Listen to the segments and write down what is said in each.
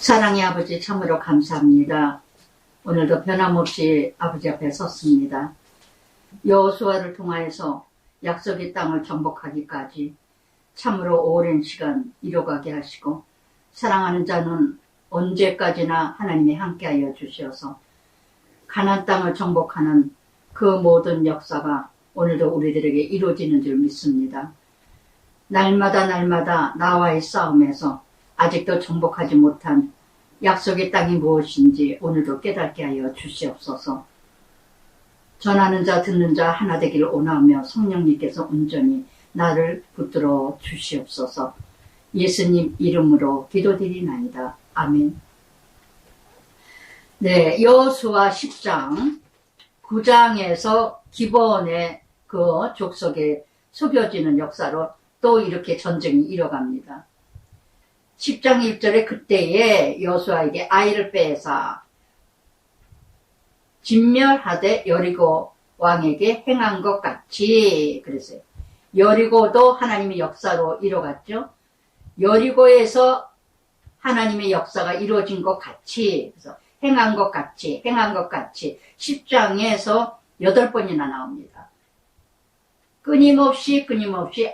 사랑의 아버지 참으로 감사합니다. 오늘도 변함없이 아버지 앞에 섰습니다. 여호수아를 통하여서 약속의 땅을 정복하기까지 참으로 오랜 시간 이뤄가게 하시고 사랑하는 자는 언제까지나 하나님이 함께하여 주셔서 가나안 땅을 정복하는 그 모든 역사가 오늘도 우리들에게 이루어지는 줄 믿습니다. 날마다 나와의 싸움에서 아직도 정복하지 못한 약속의 땅이 무엇인지 오늘도 깨닫게 하여 주시옵소서. 전하는 자 듣는 자 하나 되기를 원하며 성령님께서 온전히 나를 붙들어 주시옵소서. 예수님 이름으로 기도드리나이다. 아멘. 네, 여호수아 10장 9장에서 기본의 그 족속에 속여지는 역사로 또 이렇게 전쟁이 이뤄갑니다. 10장 1절에 그때에 여호수아에게 아이를 빼앗아 진멸하되 여리고 왕에게 행한 것 같이 그랬어요. 여리고도 하나님의 역사로 이뤄갔죠. 여리고에서 하나님의 역사가 이루어진 것 같이, 그래서 행한 것 같이 10장에서 8번이나 나옵니다. 끊임없이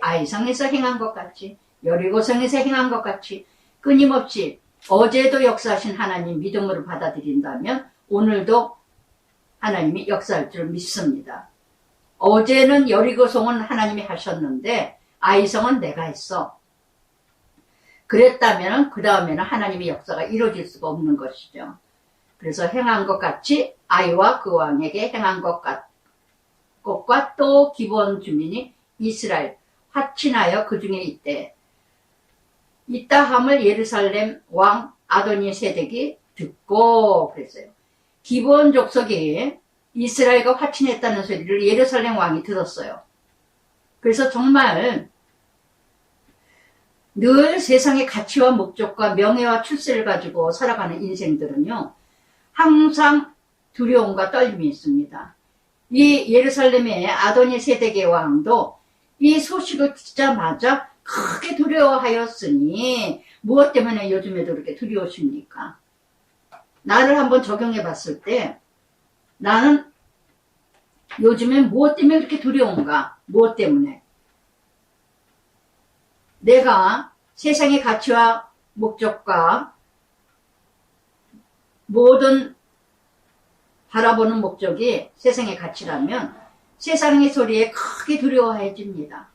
아이성에서 행한 것 같이, 여리고성에서 행한 것 같이, 끊임없이 어제도 역사하신 하나님 믿음으로 받아들인다면 오늘도 하나님이 역사할 줄 믿습니다. 어제는 여리고성은 하나님이 하셨는데 아이성은 내가 했어. 그랬다면 그 다음에는 하나님의 역사가 이루어질 수가 없는 것이죠. 그래서 행한 것 같이 아이와 그 왕에게 행한 것과 또 기본 주민이 이스라엘 화친하여 그 중에 있다 함을 예루살렘 왕 아도니세덱이 듣고 그랬어요. 기본 족속이 이스라엘과 화친했다는 소리를 예루살렘 왕이 들었어요. 그래서 정말 늘 세상의 가치와 목적과 명예와 출세를 가지고 살아가는 인생들은요, 항상 두려움과 떨림이 있습니다. 이 예루살렘의 아도니세덱의 왕도 이 소식을 듣자마자 크게 두려워하였으니 무엇 때문에 요즘에도 그렇게 두려우십니까? 나를 한번 적용해 봤을 때 나는 요즘에 무엇 때문에 그렇게 두려운가? 무엇 때문에? 내가 세상의 가치와 목적과 모든 바라보는 목적이 세상의 가치라면 세상의 소리에 크게 두려워해집니다.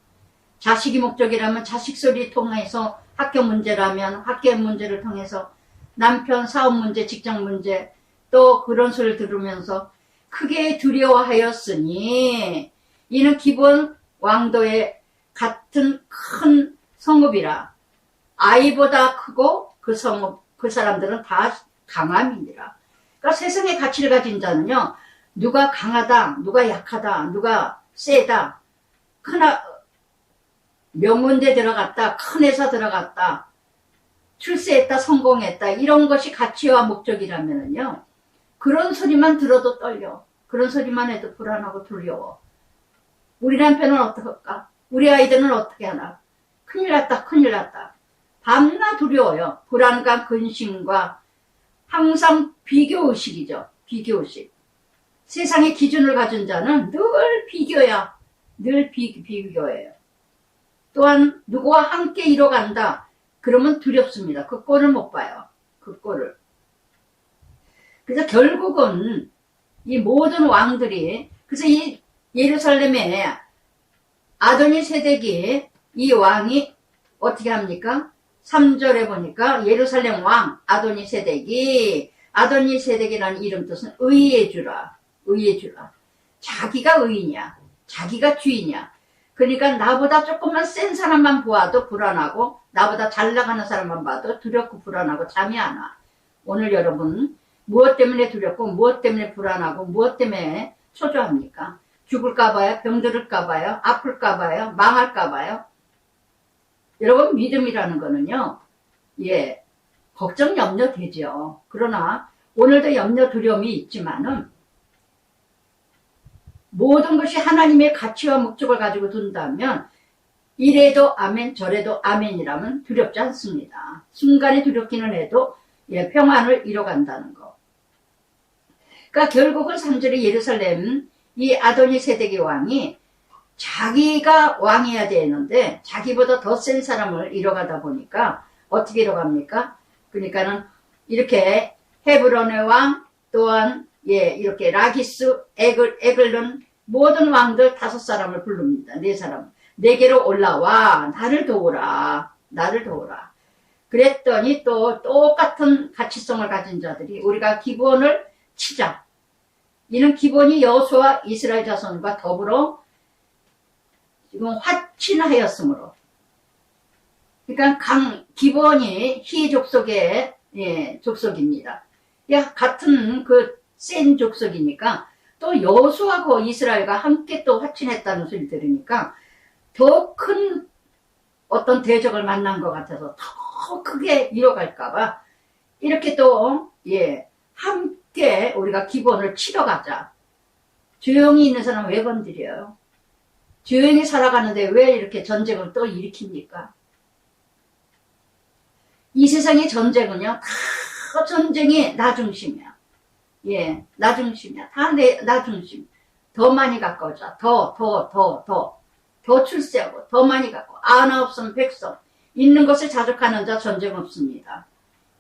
자식이 목적이라면 자식 소리 통해서 학교 문제라면 학교 문제를 통해서 남편 사업 문제, 직장 문제 또 그런 소리를 들으면서 크게 두려워하였으니 이는 기본 왕도의 같은 큰 성읍이라 아이보다 크고 그 사람들은 다 강함이니라. 그러니까 세상의 가치를 가진 자는요, 누가 강하다, 누가 약하다, 누가 세다, 명문대 들어갔다, 큰 회사 들어갔다, 출세했다, 성공했다, 이런 것이 가치와 목적이라면요, 그런 소리만 들어도 떨려. 그런 소리만 해도 불안하고 두려워. 우리 남편은 어떡할까? 우리 아이들은 어떻게 하나? 큰일 났다. 밤낮 두려워요. 불안과 근심과 항상 비교의식이죠. 비교의식. 세상의 기준을 가진 자는 늘 비교야. 늘 비교예요. 또한 누구와 함께 이뤄간다. 그러면 두렵습니다. 그 꼴을 못 봐요. 그 꼴을. 그래서 결국은 이 모든 왕들이, 그래서 이 예루살렘에 아도니세덱이 이 왕이 어떻게 합니까? 3절에 보니까 예루살렘 왕 아도니세덱이라는 이름 뜻은 의의 주라. 자기가 의냐, 자기가 주이냐. 그러니까 나보다 조금만 센 사람만 보아도 불안하고 나보다 잘 나가는 사람만 봐도 두렵고 불안하고 잠이 안 와. 오늘 여러분 무엇 때문에 두렵고 무엇 때문에 불안하고 무엇 때문에 초조합니까? 죽을까봐요? 병들을까봐요? 아플까봐요? 망할까봐요? 여러분 믿음이라는 거는요, 걱정 염려 되죠. 그러나 오늘도 염려 두려움이 있지만은 모든 것이 하나님의 가치와 목적을 가지고 둔다면 이래도 아멘 저래도 아멘이라면 두렵지 않습니다. 순간에 두렵기는 해도 예, 평안을 이뤄간다는 거. 그러니까 결국은 3절에 예루살렘 이 아도니세덱의 왕이 자기가 왕이어야 되는데 자기보다 더 센 사람을 이뤄가다 보니까 어떻게 이뤄갑니까? 그러니까는 이렇게 헤브론의 왕 또한 예 이렇게 라기스, 에글론 모든 왕들 5사람을 부릅니다. 4사람. 내게로 올라와 나를 도우라. 나를 도우라. 그랬더니 또 똑같은 가치성을 가진 자들이 우리가 기본을 치자. 이는 기본이 여호수아 이스라엘 자손과 더불어 지금 화친하였으므로. 그러니까 기본이 희 족속의 예, 족속입니다. 야, 같은 그 센 족속이니까 또 여호수아하고 이스라엘과 함께 또 화친했다는 소리 들으니까 더 큰 어떤 대적을 만난 것 같아서 더 크게 이뤄갈까봐 이렇게 또 예, 함께 우리가 기본을 치러가자. 조용히 있는 사람은 왜 건드려요? 조용히 살아가는데 왜 이렇게 전쟁을 또 일으킵니까? 이 세상의 전쟁은요, 다 전쟁이 나 중심이야. 예, 나 중심이야. 다 나 중심. 더 많이 가까워져. 더 출세하고, 더 많이 갖고. 아나 없으면 백성. 있는 것을 자족하는 자 전쟁 없습니다.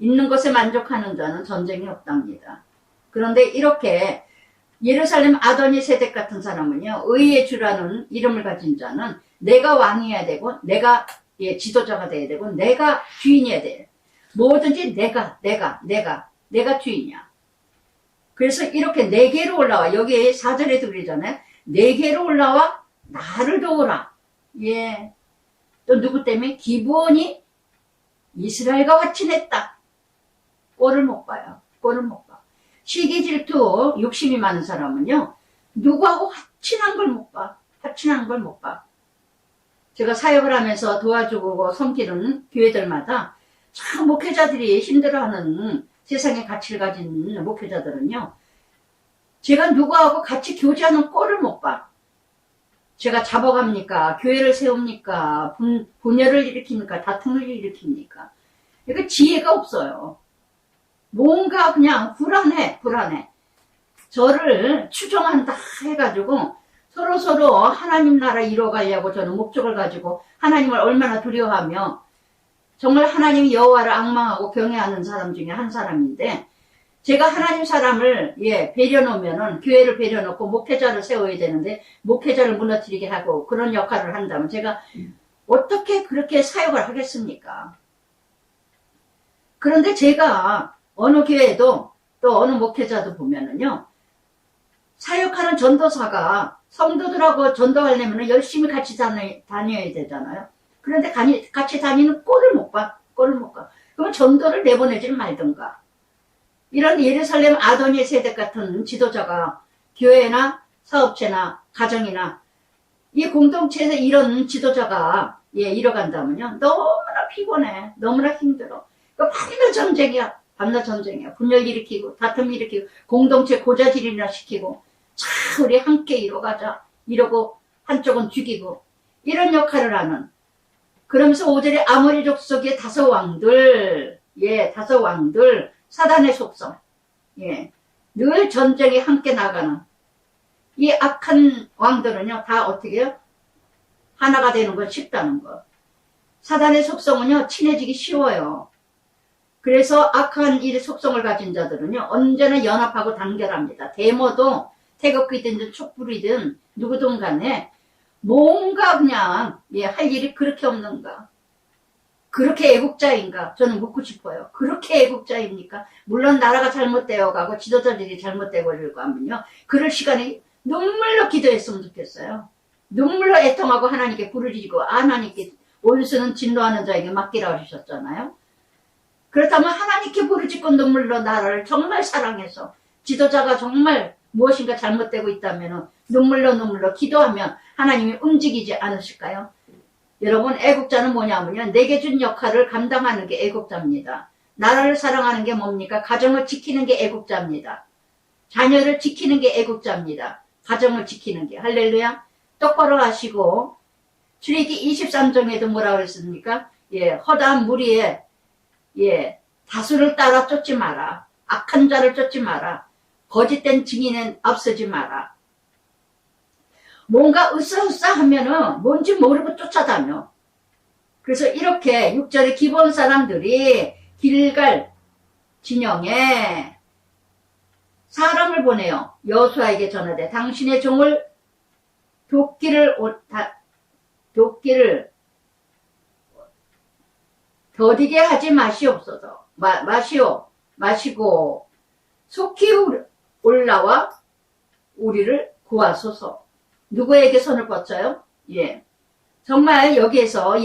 있는 것에 만족하는 자는 전쟁이 없답니다. 그런데 이렇게 예루살렘 아도니세덱 같은 사람은요, 의의 주라는 이름을 가진 자는 내가 왕이어야 되고, 내가 예, 지도자가 돼야 되고, 내가 주인이어야 돼. 뭐든지 내가 주인이야. 그래서 이렇게 내게로 올라와. 여기 4절에도 그러잖아요. 내게로 올라와 나를 도우라. 예. 또 누구 때문에? 기브온이 이스라엘과 화친했다. 꼴을 못 봐요. 꼴을 못 봐. 시기 질투 욕심이 많은 사람은요, 누구하고 화친한 걸 못 봐. 화친한 걸 못 봐. 제가 사역을 하면서 도와주고 섬기는 교회들마다 참 목회자들이 힘들어하는 세상의 가치를 가진 목회자들은요, 제가 누구하고 같이 교제하는 꼴을 못 봐. 제가 잡아갑니까? 교회를 세웁니까? 분열을 일으킵니까? 다툼을 일으킵니까? 그러니까 지혜가 없어요. 뭔가 그냥 불안해. 저를 추종한다 해가지고 서로 하나님 나라 이뤄가려고 저는 목적을 가지고 하나님을 얼마나 두려워하며 정말 하나님 여호와를 앙망하고 경외하는 사람 중에 한 사람인데, 제가 하나님 사람을 예 배려놓으면은 교회를 배려놓고 목회자를 세워야 되는데 목회자를 무너뜨리게 하고 그런 역할을 한다면 제가 어떻게 그렇게 사역을 하겠습니까? 그런데 제가 어느 교회도 또 어느 목회자도 보면은요, 사역하는 전도사가 성도들하고 전도하려면 열심히 같이 다녀야 되잖아요. 그런데 같이 다니는 꼴을 못 봐. 그러면 전도를 내보내지를 말든가. 이런 예루살렘 아도니세덱 같은 지도자가 교회나 사업체나 가정이나 이 공동체에서 이런 지도자가 예, 이뤄간다면요, 너무나 피곤해. 너무나 힘들어. 밤낮 전쟁이야. 분열 일으키고 다툼 일으키고 공동체 고자질이나 시키고, 자 우리 함께 이뤄가자. 이러고 한쪽은 죽이고 이런 역할을 하는. 그러면서 5절에 아모리 족속의 5왕들, 예, 5왕들, 사단의 속성, 예, 늘 전쟁에 함께 나가는 이 악한 왕들은요, 다 어떻게 해요? 하나가 되는 건 쉽다는 거. 사단의 속성은요, 친해지기 쉬워요. 그래서 악한 이 속성을 가진 자들은요, 언제나 연합하고 단결합니다. 데모도 태극기든 촛불이든 누구든 간에 뭔가 그냥 예, 할 일이 그렇게 없는가? 그렇게 애국자인가? 저는 묻고 싶어요. 그렇게 애국자입니까? 물론 나라가 잘못되어 가고 지도자들이 잘못되고 이러고 하면요, 그럴 시간에 눈물로 기도했으면 좋겠어요. 눈물로 애통하고 하나님께 부르짖고, 하나님께 원수는 진노하는 자에게 맡기라 하셨잖아요. 그렇다면 하나님께 부르짖고 눈물로 나라를 정말 사랑해서 지도자가 정말 무엇인가 잘못되고 있다면 눈물로 기도하면 하나님이 움직이지 않으실까요? 여러분, 애국자는 뭐냐면요, 내게 준 역할을 감당하는 게 애국자입니다. 나라를 사랑하는 게 뭡니까? 가정을 지키는 게 애국자입니다. 자녀를 지키는 게 애국자입니다. 가정을 지키는 게. 할렐루야. 똑바로 하시고, 출애굽기 23장에도 뭐라고 했습니까? 예, 허다한 무리에 예, 다수를 따라 쫓지 마라. 악한 자를 쫓지 마라. 거짓된 증인은 앞서지 마라. 뭔가 으쌰으쌰 하면은 뭔지 모르고 쫓아다녀. 그래서 이렇게 6절에 기본 사람들이 길갈 진영에 사람을 보내요. 여호수아에게 전하되 당신의 종을 도끼를 더디게 하지 마시옵소서. 마시고 속히 올라와 우리를 구하소서. 누구에게 손을 뻗쳐요? 예. 정말 여기에서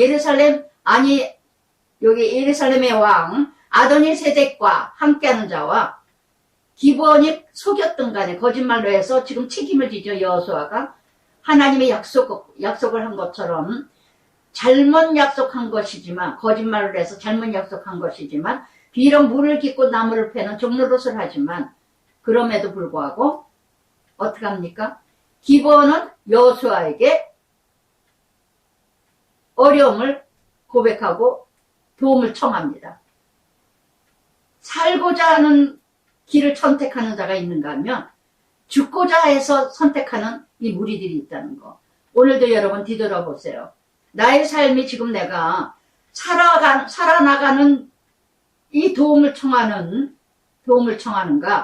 여기 예루살렘의 왕 아도니세덱과 함께하는 자와 기브온이 속였던 간에 거짓말로 해서 지금 책임을 지죠. 여호수아가 하나님의 약속을 한 것처럼 잘못 약속한 것이지만, 거짓말을 해서 잘못 약속한 것이지만, 비록 물을 깃고 나무를 패는 종로릇을 하지만, 그럼에도 불구하고 어떻게 합니까? 기브온은 여호수아에게 어려움을 고백하고 도움을 청합니다. 살고자 하는 길을 선택하는 자가 있는가 하면 죽고자 해서 선택하는 이 무리들이 있다는 거. 오늘도 여러분 뒤돌아보세요. 나의 삶이 지금 내가 살아나가는 이 도움을 청하는가,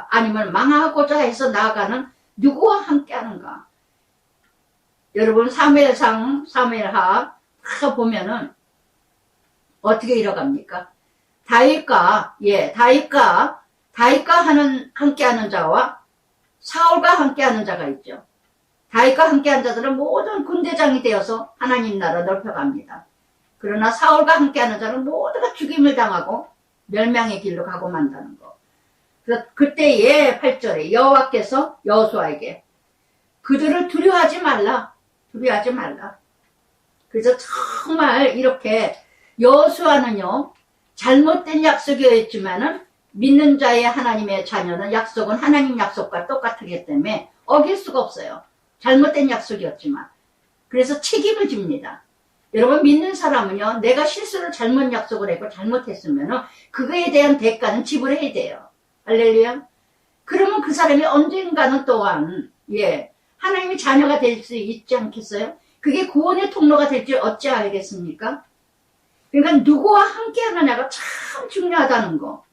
아니면 망하고자 해서 나아가는 누구와 함께 하는가. 여러분 사무엘상, 사무엘하 보면은 어떻게 이뤄갑니까? 다윗과 함께하는 자와 사울과 함께하는 자가 있죠. 다윗과 함께한 자들은 모든 군대장이 되어서 하나님 나라 넓혀갑니다. 그러나 사울과 함께하는 자는 모두가 죽임을 당하고 멸망의 길로 가고 만다는 거. 그래서 그때의 8절에 여호와께서 여호수아에게 그들을 두려워하지 말라. 그래서 정말 이렇게 여호수아는요, 잘못된 약속이었지만은 믿는 자의 하나님의 자녀는 약속은 하나님 약속과 똑같기 때문에 어길 수가 없어요. 잘못된 약속이었지만. 그래서 책임을 집니다. 여러분 믿는 사람은요, 내가 실수를 잘못 약속을 했고 잘못했으면은 그거에 대한 대가는 지불해야 돼요. 할렐루야. 그러면 그 사람이 언젠가는 또한 하나님의 자녀가 될 수 있지 않겠어요? 그게 구원의 통로가 될 줄 어찌 알겠습니까? 그러니까 누구와 함께 하느냐가 참 중요하다는 거.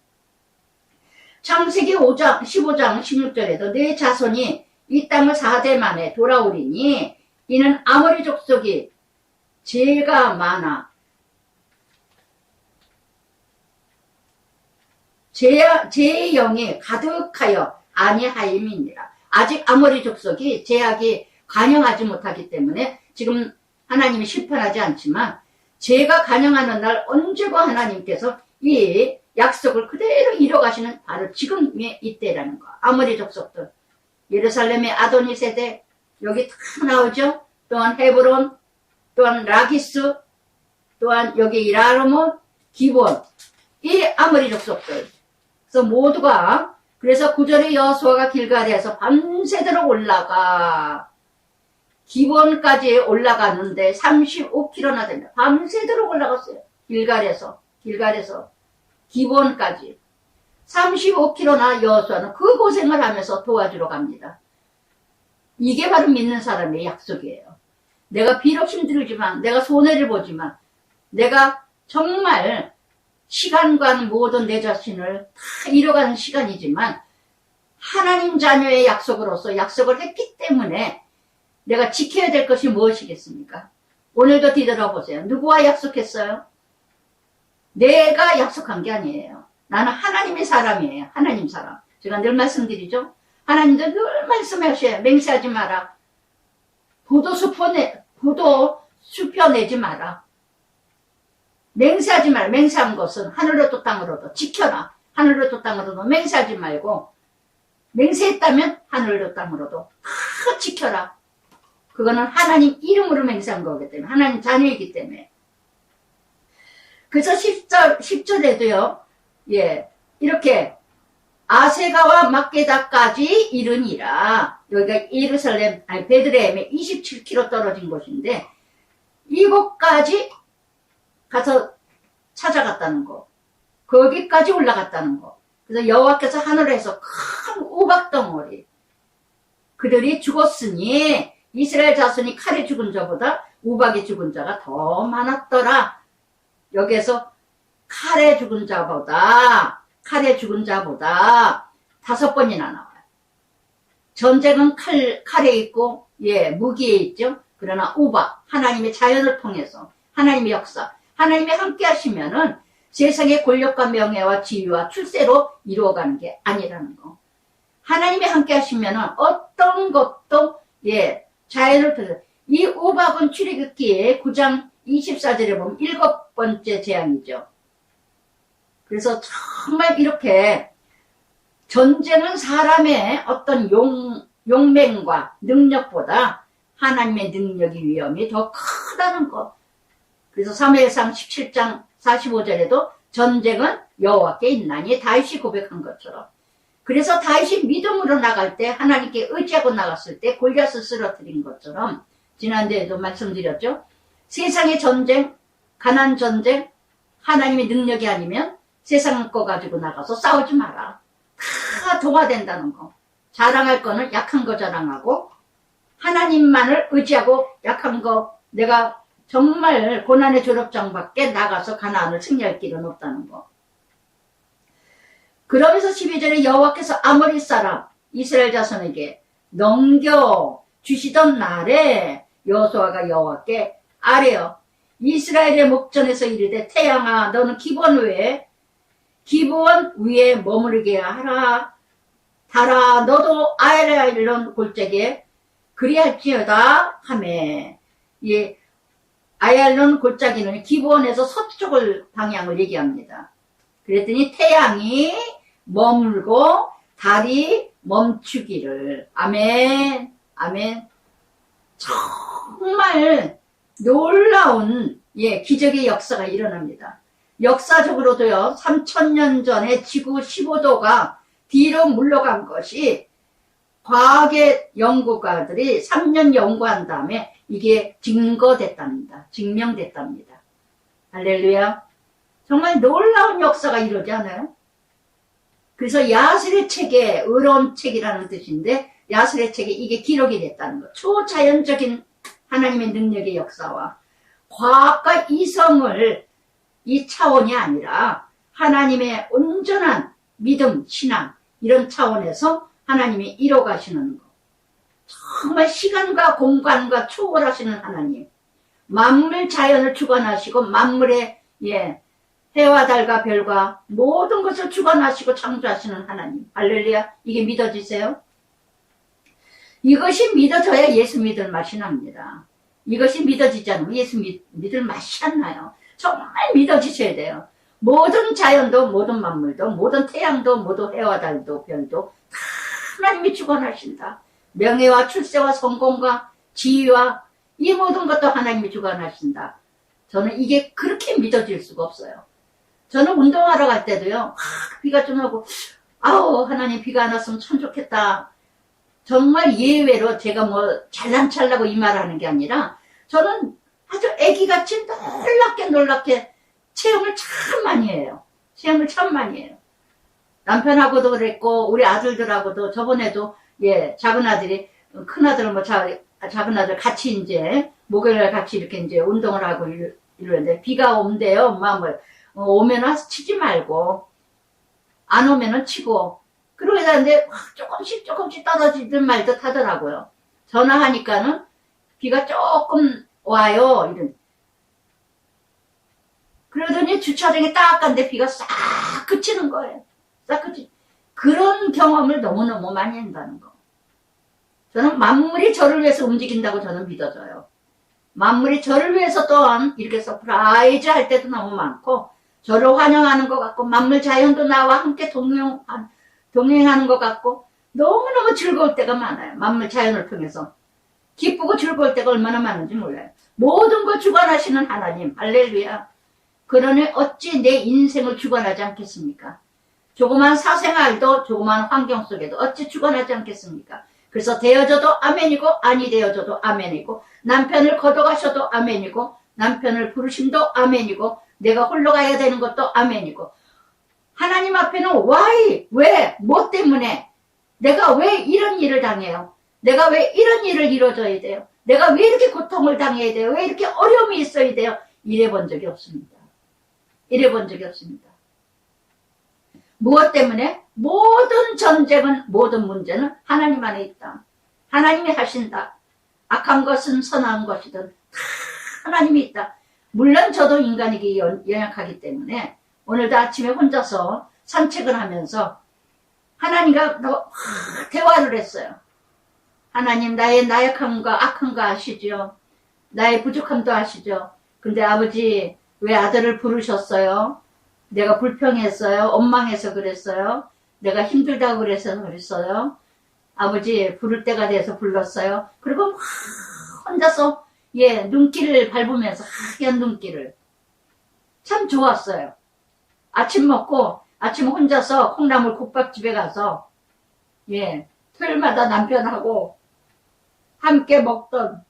창세기 5장 15장 16절에도 내 자손이 이 땅을 4대 만에 돌아오리니 이는 아모리 족속이 죄가 많아 죄의 영이 가득하여 아니하임이니라. 아직 아모리 족속이 죄악이 관영하지 못하기 때문에 지금 하나님이 실패하지 않지만, 죄가 관영하는 날 언제고 하나님께서 이 약속을 그대로 이뤄가시는 바로 지금의 이때라는 거. 아모리 족속들, 예루살렘의 아도니세덱, 여기 다 나오죠. 또한 헤브론, 또한 라기스, 또한 여기 라르몬, 기본, 이 아모리 족속들. 그래서 모두가, 그래서 9절에 여호수아가 길갈에서 밤새도록 올라가 기본까지 올라갔는데 35km나 됩니다. 밤새도록 올라갔어요. 길갈에서 기본까지 35km나 여호수아는 그 고생을 하면서 도와주러 갑니다. 이게 바로 믿는 사람의 약속이에요. 내가 비록 힘들지만, 내가 손해를 보지만, 내가 정말 시간과 모든 내 자신을 다 잃어가는 시간이지만 하나님 자녀의 약속으로서 약속을 했기 때문에 내가 지켜야 될 것이 무엇이겠습니까? 오늘도 뒤돌아보세요. 누구와 약속했어요? 내가 약속한 게 아니에요. 나는 하나님의 사람이에요. 하나님 사람. 제가 늘 말씀드리죠. 하나님도 늘 말씀하셔요. 맹세하지 마라. 부도 수표 내지 마라. 맹세하지 마라. 맹세한 것은 하늘로도 땅으로도 지켜라. 하늘로도 땅으로도 맹세하지 말고, 맹세했다면 하늘로 땅으로도 다 지켜라. 그거는 하나님 이름으로 맹세한 거기 때문에, 하나님 자녀이기 때문에. 그래서 10절에도요, 이렇게 아세가와 막게다까지 이르니라. 여기가 베들레헴에 27km 떨어진 곳인데, 이곳까지 가서 찾아갔다는 거. 거기까지 올라갔다는 거. 그래서 여호와께서 하늘에서 큰 우박덩어리, 그들이 죽었으니 이스라엘 자손이 칼에 죽은 자보다 우박에 죽은 자가 더 많았더라. 여기에서 칼에 죽은 자보다 5번이나 나와요. 전쟁은 칼에 있고, 무기에 있죠. 그러나 우박, 하나님의 자연을 통해서, 하나님의 역사, 하나님이 함께 하시면은 세상의 권력과 명예와 지위와 출세로 이루어가는 게 아니라는 거. 하나님이 함께 하시면은 어떤 것도, 자연을 통해서, 이 우박은 출애굽기 9장 24절에 보면 7번째 재앙이죠. 그래서 정말 이렇게 전쟁은 사람의 어떤 용맹과 능력보다 하나님의 능력이 위험이 더 크다는 것. 그래서 사무엘상 17장 45절에도 전쟁은 여호와께 있나니 다윗이 고백한 것처럼. 그래서 다윗이 믿음으로 나갈 때, 하나님께 의지하고 나갔을 때 골리앗을 쓰러뜨린 것처럼, 지난주에도 말씀드렸죠. 세상의 전쟁, 가난 전쟁, 하나님의 능력이 아니면 세상 거 가지고 나가서 싸우지 마라. 다 동화된다는 거. 자랑할 거는 약한 거 자랑하고, 하나님만을 의지하고 약한 거, 내가 정말 고난의 졸업장 밖에 나가서 가나안을 승리할 길은 없다는 거. 그러면서 12절에 여호와께서 아모리 사람 이스라엘 자손에게 넘겨주시던 날에 여호수아가 여호와께 아뢰어 이스라엘의 목전에서 이르되 태양아 너는 기브온 위에 머무르게 하라. 달아 너도 아얄론 골짜기에 그리할지어다 하매. 아얄론 골짜기는 기브온에서 서쪽을 방향을 얘기합니다. 그랬더니 태양이 머물고 달이 멈추기를. 아멘. 아멘. 정말 놀라운 기적의 역사가 일어납니다. 역사적으로도요, 3000년 전에 지구 15도가 뒤로 물러간 것이 과학의 연구가들이 3년 연구한 다음에 이게 증거됐답니다. 증명됐답니다. 할렐루야. 정말 놀라운 역사가 이루어지지 않아요? 그래서 야스의 책에 의로운 책이라는 뜻인데 야스의 책에 이게 기록이 됐다는 거. 초자연적인 하나님의 능력의 역사와 과학과 이성을 이 차원이 아니라 하나님의 온전한 믿음, 신앙 이런 차원에서 하나님이 이뤄가시는 거. 정말 시간과 공간과 초월하시는 하나님. 만물 자연을 주관하시고 만물의 해와 달과 별과 모든 것을 주관하시고 창조하시는 하나님. 할렐루야. 이게 믿어지세요? 이것이 믿어져야 예수 믿을 맛이 납니다. 이것이 믿어지지 않으면 예수 믿을 맛이 안 나요. 정말 믿어지셔야 돼요. 모든 자연도 모든 만물도 모든 태양도 모든 해와 달도 별도 다 하나님이 주관하신다. 명예와 출세와 성공과 지위와 이 모든 것도 하나님이 주관하신다. 저는 이게 그렇게 믿어질 수가 없어요. 저는 운동하러 갈 때도요. 비가 좀 오고 아우 하나님 비가 안 왔으면 참 좋겠다. 정말 예외로 제가 뭐 잘난찰라고 이 말하는 게 아니라 저는 아주 애기같이 놀랍게 체험을 참 많이 해요. 체험을 참 많이 해요. 남편하고도 그랬고 우리 아들들하고도 저번에도 작은 아들이 큰 아들 작은 아들 같이 이제 목요일날 같이 이렇게 이제 운동을 하고 이러는데 비가 온대요. 엄마 오면은 치지 말고 안 오면은 치고 그러고 있는데 조금씩 떨어지듯 말듯 하더라고요. 전화하니까는 비가 조금 와요. 이런. 그러더니 주차장에 딱 갔는데 비가 싹 그치는 거예요. 싹 그치. 그런 경험을 너무너무 많이 한다는 거. 저는 만물이 저를 위해서 움직인다고 저는 믿어져요. 만물이 저를 위해서 또한 이렇게 서프라이즈 할 때도 너무 많고 저를 환영하는 것 같고 만물 자연도 나와 함께 동행하는 것 같고 너무너무 즐거울 때가 많아요. 만물 자연을 통해서. 기쁘고 즐거울 때가 얼마나 많은지 몰라요. 모든 걸 주관하시는 하나님. 할렐루야. 그러니 어찌 내 인생을 주관하지 않겠습니까? 조그만 사생활도 조그만 환경 속에도 어찌 주관하지 않겠습니까? 그래서 되어져도 아멘이고 아니 되어져도 아멘이고 남편을 걷어가셔도 아멘이고 남편을 부르심도 아멘이고 내가 홀로 가야 되는 것도 아멘이고 하나님 앞에는 why, 왜, 뭐 때문에, 내가 왜 이런 일을 당해요? 내가 왜 이런 일을 이뤄줘야 돼요? 내가 왜 이렇게 고통을 당해야 돼요? 왜 이렇게 어려움이 있어야 돼요? 이래 본 적이 없습니다. 이래 본 적이 없습니다. 무엇 때문에? 모든 전쟁은, 모든 문제는 하나님 안에 있다. 하나님이 하신다. 악한 것은 선한 것이든 다 하나님이 있다. 물론 저도 인간에게 연약하기 때문에 오늘도 아침에 혼자서 산책을 하면서 하나님과 대화를 했어요. 하나님, 나의 나약함과 악함과 아시죠? 나의 부족함도 아시죠? 근데 아버지, 왜 아들을 부르셨어요? 내가 불평했어요? 원망해서 그랬어요? 내가 힘들다고 그랬어요? 아버지, 부를 때가 돼서 불렀어요? 그리고 막 혼자서, 눈길을 밟으면서 하얀 눈길을. 참 좋았어요. 아침 먹고, 아침 혼자서 콩나물 국밥집에 가서, 토요일마다 남편하고 함께 먹던,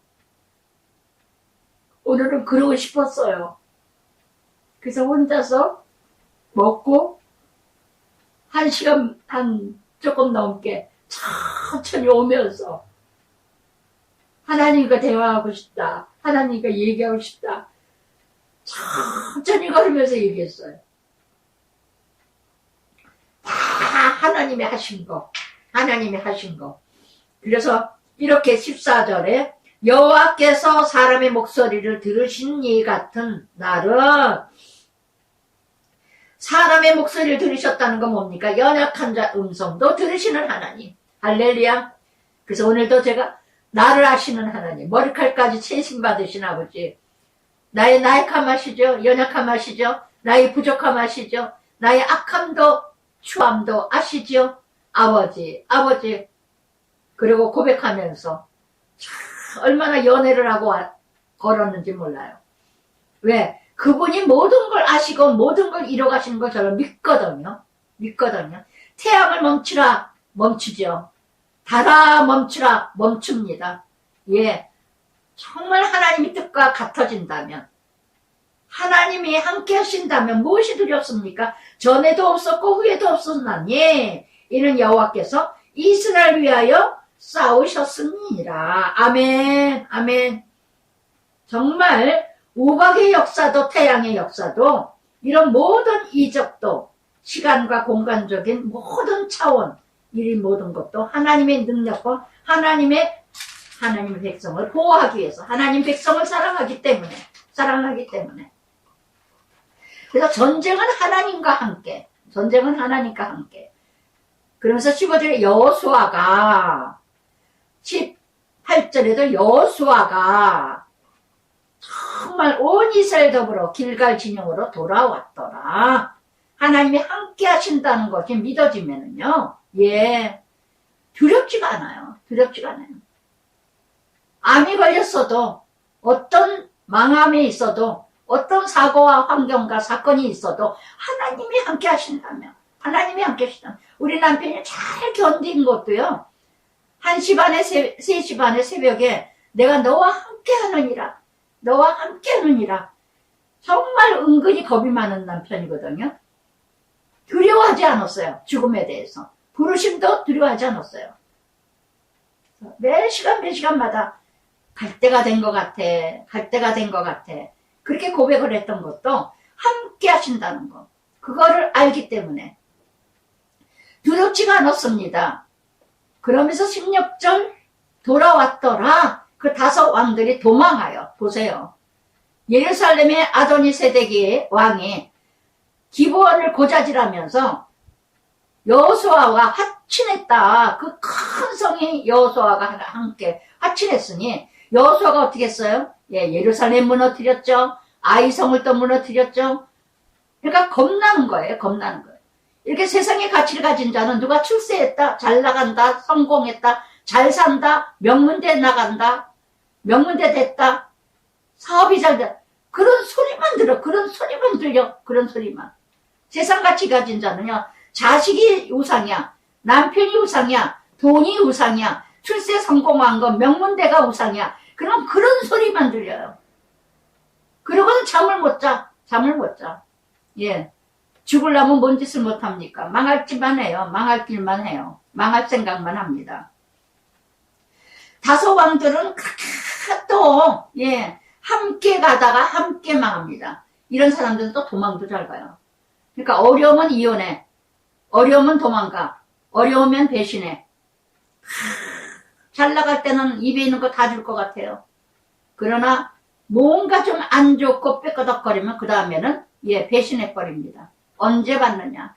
오늘은 그러고 싶었어요. 그래서 혼자서 먹고, 1시간 조금 넘게 천천히 오면서, 하나님과 대화하고 싶다. 하나님과 얘기하고 싶다. 천천히 걸으면서 얘기했어요. 다 하나님이 하신 거. 하나님이 하신 거. 그래서 이렇게 14절에 여호와께서 사람의 목소리를 들으신 이 같은 날은 사람의 목소리를 들으셨다는 건 뭡니까? 연약한 자 음성도 들으시는 하나님. 할렐루야. 그래서 오늘도 제가 나를 아시는 하나님, 머리칼까지 채심 받으신 아버지, 나의 나약함 아시죠? 연약함 아시죠? 나의 부족함 아시죠? 나의 악함도 추함도 아시죠? 아버지. 그리고 고백하면서 얼마나 연애를 하고 걸었는지 몰라요. 왜? 그분이 모든 걸 아시고 모든 걸 이뤄가시는 걸 저는 믿거든요. 태양을 멈추라, 멈추죠. 달아 멈추라, 멈춥니다. 정말 하나님의 뜻과 같아진다면, 하나님이 함께 하신다면 무엇이 두렵습니까? 전에도 없었고 후에도 없었나니 이는 여호와께서 이스라엘 위하여 싸우셨음이니라. 아멘. 정말 우박의 역사도 태양의 역사도 이런 모든 이적도 시간과 공간적인 모든 차원, 이 모든 것도 하나님의 능력과 하나님의 백성을 보호하기 위해서, 하나님 백성을 사랑하기 때문에. 그래서 전쟁은 하나님과 함께. 그러면서 15절에 여호수아가, 18절에도 여호수아가 정말 온 이스라엘 더불어 길갈 진영으로 돌아왔더라. 하나님이 함께 하신다는 것이 믿어지면은요, 두렵지가 않아요. 암이 걸렸어도, 어떤 망함에 있어도, 어떤 사고와 환경과 사건이 있어도 하나님이 함께 하신다면, 우리 남편이 잘 견딘 것도요, 1시 반에 3시 반에 새벽에 내가 너와 함께 하느니라. 정말 은근히 겁이 많은 남편이거든요. 두려워하지 않았어요. 죽음에 대해서. 부르심도 두려워하지 않았어요. 매 시간마다 갈 때가 된 것 같아. 그렇게 고백을 했던 것도 함께 하신다는 거. 그거를 알기 때문에 두렵지가 않았습니다. 그러면서 16절 돌아왔더라. 그 5 왕들이 도망하여. 보세요. 예루살렘의 아도니세덱의 왕이 기브온을 고자질하면서 여호수아와 합친했다. 그 큰 성이 여호수아가 함께 합친했으니 여호수아가 어떻게 했어요? 예루살렘 무너뜨렸죠. 아이성을 또 무너뜨렸죠. 그러니까 겁나는 거예요. 이렇게 세상의 가치를 가진 자는 누가 출세했다, 잘 나간다, 성공했다, 잘 산다, 명문대 나간다, 명문대 됐다, 사업이 잘 돼. 그런 소리만 들려. 그런 소리만. 세상 가치 가진 자는요, 자식이 우상이야, 남편이 우상이야, 돈이 우상이야, 출세 성공한 건 명문대가 우상이야. 그럼 그런 소리만 들려요. 그러고는 잠을 못 자. 죽으려면 뭔 짓을 못합니까? 망할 짓만 해요. 망할 길만 해요. 망할 생각만 합니다. 다섯 왕들은 또 함께 가다가 함께 망합니다. 이런 사람들은 또 도망도 잘 가요. 그러니까 어려우면 이혼해. 어려우면 도망가. 어려우면 배신해. 잘 나갈 때는 입에 있는 거 다 줄 것 같아요. 그러나 뭔가 좀 안 좋고 삐끄덕거리면 그 다음에는 배신해버립니다. 언제 받느냐.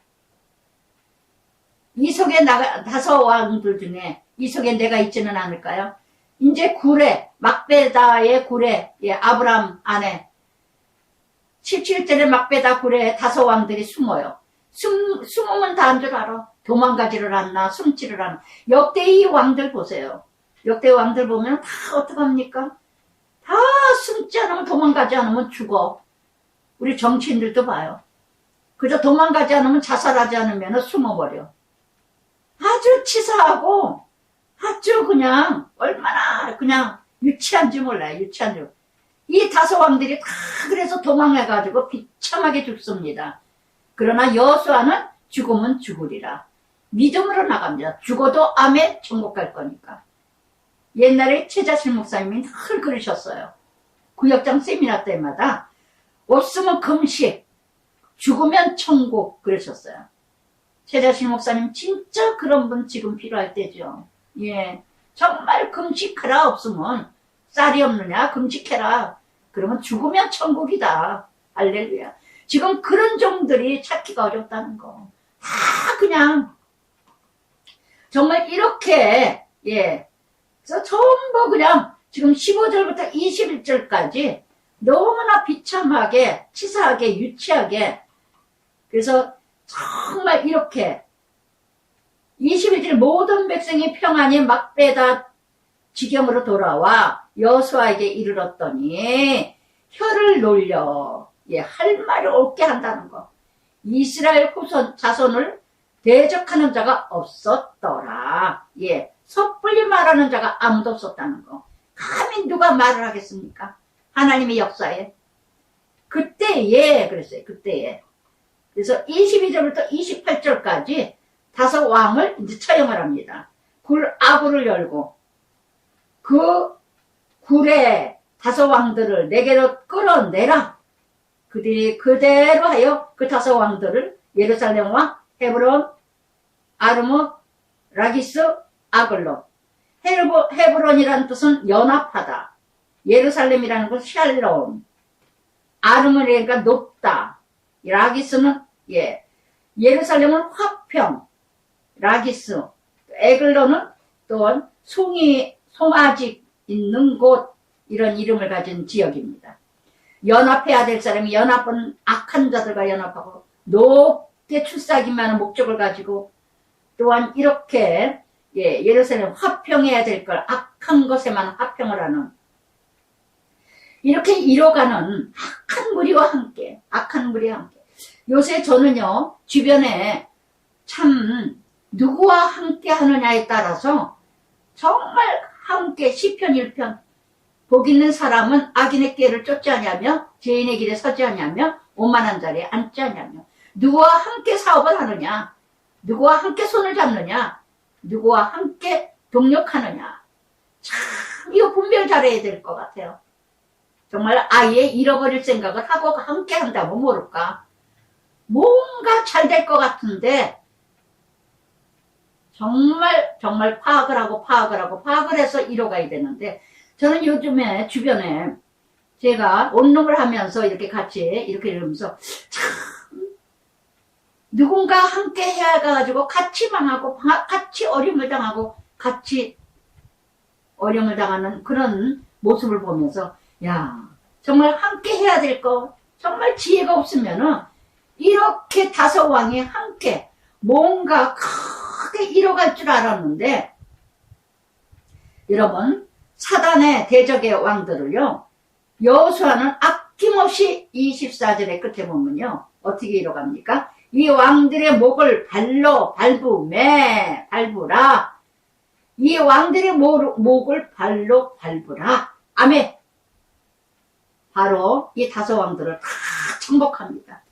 이 속에 다섯 왕들 중에 이 속에 내가 있지는 않을까요? 이제 구레, 막베다의 구레, 아브람 아내 17절에 막베다 구레에 다섯 왕들이 숨어요. 숨으면 다 한 줄 알아. 도망가지를 않나 숨지를 않나. 역대의 왕들 보세요. 역대 왕들 보면 다 어떡합니까? 다 숨지 않으면 도망가지 않으면 죽어. 우리 정치인들도 봐요. 그저 도망가지 않으면 자살하지 않으면 숨어버려. 아주 치사하고 아주 그냥 얼마나 그냥 유치한지 몰라요. 유치한지. 이 다섯 왕들이 다 그래서 도망해가지고 비참하게 죽습니다. 그러나 여호수아는 죽으면 죽으리라. 믿음으로 나갑니다. 죽어도 아멘 천국 갈 거니까. 옛날에 최자실 목사님이 늘 그러셨어요. 구역장 세미나 때마다 없으면 금식, 죽으면 천국 그러셨어요. 최자실 목사님 진짜 그런 분 지금 필요할 때죠. 정말 금식하라. 없으면 쌀이 없느냐 금식해라. 그러면 죽으면 천국이다. 할렐루야. 지금 그런 종들이 찾기가 어렵다는 거. 다 그냥 정말 이렇게 그래서 전부 그냥 지금 15절부터 21절까지 너무나 비참하게 치사하게 유치하게 그래서 정말 이렇게 21절 모든 백성이 평안히 막베다 지경으로 돌아와 여호수아에게 이르렀더니 혀를 놀려 할 말을 옳게 한다는 거. 이스라엘 자손을 대적하는 자가 없었더라. 섣불리 말하는 자가 아무도 없었다는 거. 감히 누가 말을 하겠습니까? 하나님의 역사에. 그때에 그랬어요. 그때에. 그래서 22절부터 28절까지 다섯 왕을 이제 처형을 합니다. 아굴을 열고 그 굴에 다섯 왕들을 내게로 끌어내라. 그들이 그대로 하여 그 다섯 왕들을 예루살렘과 헤브론, 아르무, 라기스, 아글로. 헤브론이라는 뜻은 연합하다. 예루살렘이라는 것은 샬롬. 아르무니까 높다. 라기스는 예루살렘은 화평. 라기스. 에글로는 또한 송아지 있는 곳. 이런 이름을 가진 지역입니다. 연합해야 될 사람이 연합은 악한 자들과 연합하고 높게 출세하기 많은 목적을 가지고 또한 이렇게 예루살렘 화평해야 될 걸 악한 것에만 화평을 하는 이렇게 이뤄가는 악한 무리와 함께 요새 저는요 주변에 참 누구와 함께 하느냐에 따라서 정말 함께 시편 1편 복 있는 사람은 악인의 길을 쫓지 아니하며 죄인의 길에 서지 아니하며 오만한 자리에 앉지 아니하며 누구와 함께 사업을 하느냐 누구와 함께 손을 잡느냐 누구와 함께 동력하느냐 참 이거 분별 잘해야 될 것 같아요. 정말 아예 잃어버릴 생각을 하고 함께 한다면 모를까 뭔가 잘 될 것 같은데 정말 파악을 해서 이뤄가야 되는데 저는 요즘에 주변에 제가 원룸을 하면서 이렇게 같이 이렇게 이러면서 참 누군가 함께 해가지고 같이 망하고 같이 어려움을 당하고 같이 어려움을 당하는 그런 모습을 보면서 야 정말 함께 해야 될 거 정말 지혜가 없으면은 이렇게 다섯 왕이 함께 뭔가 크게 이뤄갈 줄 알았는데 여러분 사단의 대적의 왕들을요 여호수아는 아낌없이 24절의 끝에 보면요 어떻게 이뤄갑니까? 이 왕들의 목을 발로 밟으라. 이 왕들의 목을 발로 밟으라. 아멘. 바로 이 다섯 왕들을 다 정복합니다.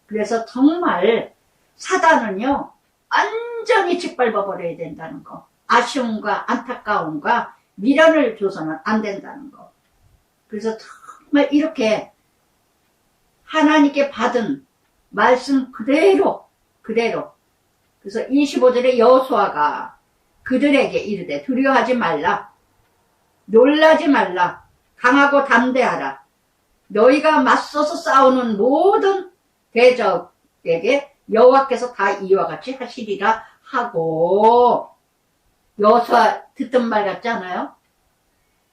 그래서 정말 사단은요, 완전히 짓밟아 버려야 된다는 거. 아쉬움과 안타까움과 미련을 줘서는 안 된다는 거. 그래서 정말 이렇게 하나님께 받은 말씀 그대로. 그래서 25절에 여호수아가 그들에게 이르되 두려워하지 말라. 놀라지 말라. 강하고 담대하라. 너희가 맞서서 싸우는 모든 대적에게 여호와께서 다 이와 같이 하시리라 하고, 여호수아 듣던 말 같지 않아요?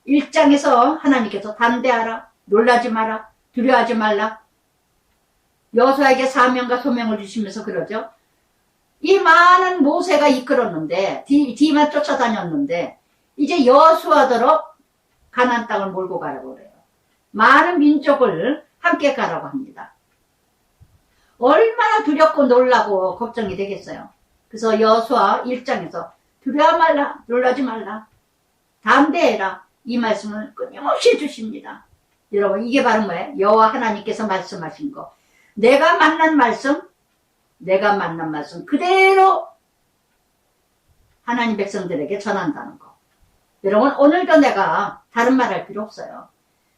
1장에서 하나님께서 담대하라, 놀라지 마라, 두려워하지 말라. 여호수아에게 사명과 소명을 주시면서 그러죠. 이 많은 모세가 이끌었는데, 뒤만 쫓아다녔는데, 이제 여호수아더러 가나안 땅을 몰고 가라고 그래요. 많은 민족을 함께 가라고 합니다. 얼마나 두렵고 놀라고 걱정이 되겠어요. 그래서 여호수아 1장에서 두려워 말라, 놀라지 말라, 담대해라, 이 말씀을 끊임없이 해주십니다. 여러분, 이게 바로 뭐예요? 여호와 하나님께서 말씀하신 거. 내가 만난 말씀 그대로 하나님 백성들에게 전한다는 거. 여러분, 오늘도 내가 다른 말 할 필요 없어요.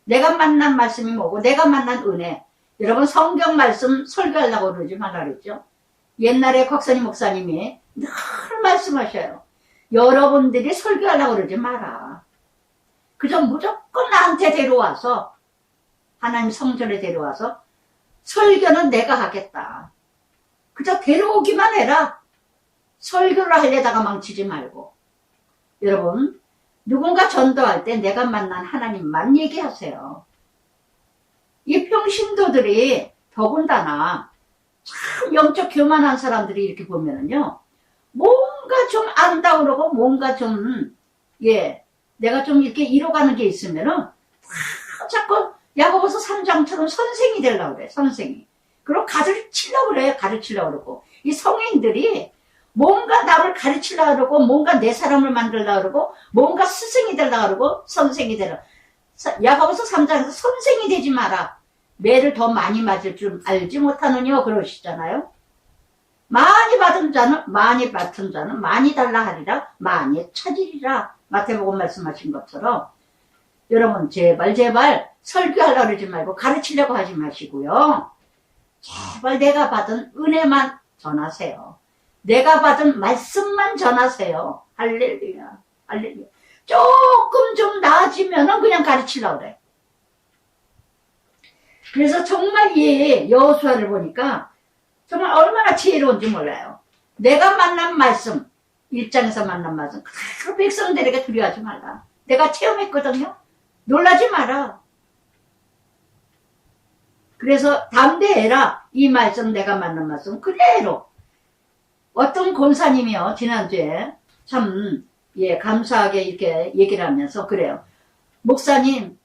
내가 만난 말씀이 뭐고, 내가 만난 은혜. 여러분, 성경 말씀 설교하려고 그러지 말라 그랬죠. 옛날에 곽선희 목사님이 늘 말씀하셔요. 여러분들이 설교하려고 그러지 마라. 그저 무조건 나한테 데려와서, 하나님 성전에 데려와서 설교는 내가 하겠다. 그저 데려오기만 해라. 설교를 하려다가 망치지 말고. 여러분, 누군가 전도할 때 내가 만난 하나님만 얘기하세요. 이 평신도들이 더군다나 참 영적 교만한 사람들이 이렇게 보면은요, 뭔가 좀 안다 그러고 뭔가 좀, 내가 좀 이렇게 이뤄가는 게 있으면은 자꾸 야고보서 3장처럼 선생이 되려고 그래, 선생이. 그리고 가르치려고 그래, 가르치려고 그러고. 이 성인들이 뭔가 남을 가르치려고 그러고, 뭔가 내 사람을 만들려고 그러고, 뭔가 스승이 되려고 그러고, 선생이 되려고. 야고보서 3장에서 선생이 되지 마라. 매를 더 많이 맞을 줄 알지 못하느냐 그러시잖아요. 많이 받은 자는 많이 달라 하리라, 많이 찾으리라. 마태복음 말씀하신 것처럼 여러분, 제발 설교하려고 그러지 말고 가르치려고 하지 마시고요. 제발 내가 받은 은혜만 전하세요. 내가 받은 말씀만 전하세요. 할렐루야, 할렐루야. 조금 좀 나아지면은 그냥 가르치려고 그래. 그래서 정말 이 여호수아를 보니까 정말 얼마나 지혜로운지 몰라요. 내가 만난 말씀, 1장에서 만난 말씀, 그 백성들에게 두려워하지 말라. 내가 체험했거든요. 놀라지 마라. 그래서 담대해라. 이 말씀, 내가 만난 말씀 그대로. 어떤 권사님이요, 지난주에 참 감사하게 이렇게 얘기를 하면서 그래요. 목사님,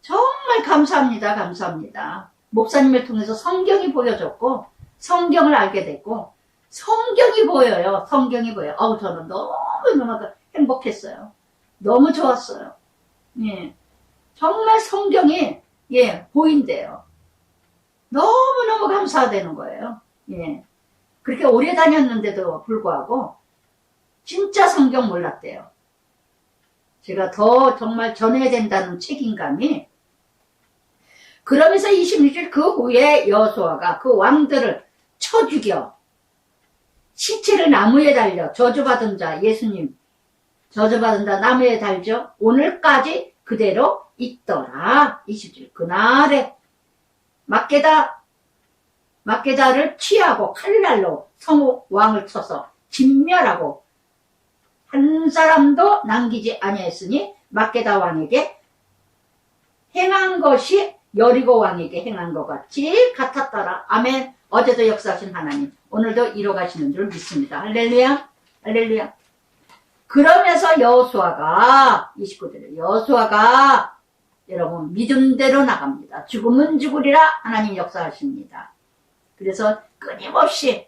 정말 감사합니다. 목사님을 통해서 성경이 보여줬고, 성경을 알게 됐고, 성경이 보여요. 성경이 보여요. 저는 너무 행복했어요. 너무 좋았어요. 정말 성경이, 보인대요. 너무너무 감사되는 거예요. 그렇게 오래 다녔는데도 불구하고, 진짜 성경 몰랐대요. 제가 더 정말 전해야 된다는 책임감이. 그러면서 26절 그 후에 여호수아가 그 왕들을 쳐 죽여 시체를 나무에 달려 저주받은 자, 예수님 저주받은 자 나무에 달죠. 오늘까지 그대로 있더라. 20절 그날에 막게다를 취하고 칼날로 성왕을 쳐서 진멸하고 한 사람도 남기지 아니했으니 막게다 왕에게 행한 것이 여리고 왕에게 행한 것 같이 같았더라. 아멘. 어제도 역사하신 하나님 오늘도 이뤄가시는 줄 믿습니다. 할렐루야, 할렐루야. 그러면서 여호수아가 29절에 여호수아가 여러분 믿음대로 나갑니다. 죽으면 죽으리라 하나님 역사하십니다. 그래서 끊임없이